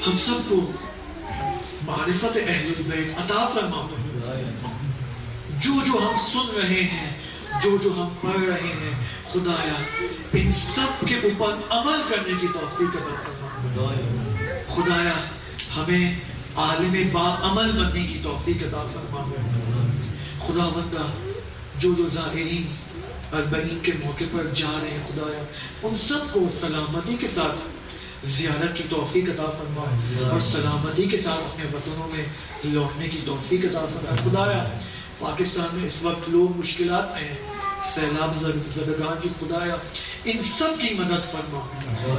ہم سب کو معرفت اہل البیت عطا فرما. جو ہم سن رہے ہیں, جو ہم پڑھ رہے ہیں, خدایا ان سب کے اوپر عمل کرنے کی توفیق عطا فرما. خدایا ہمیں عالم با عمل بننے کی توفیق عطا فرما. خداوندہ جو ظاہرین 40 کے موقع پر جا رہے ہیں, خدایا ان سب کو سلامتی کے ساتھ زیارت کی توفیق عطا فرما اور سلامتی کے ساتھ اپنے وطنوں میں لوٹنے کی توفیق عطا فرما. خدایا پاکستان میں اس وقت لوگ مشکلات میں ہیں, سیلاب زدگان کی, خدایا ان سب کی مدد فرما,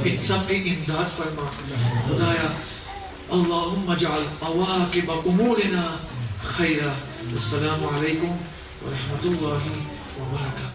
ان سب کی امداد فرما. خدایا اللہم اجعل عواقب امورنا خیرا. السلام علیکم ورحمۃ اللہ وبرکاتہ.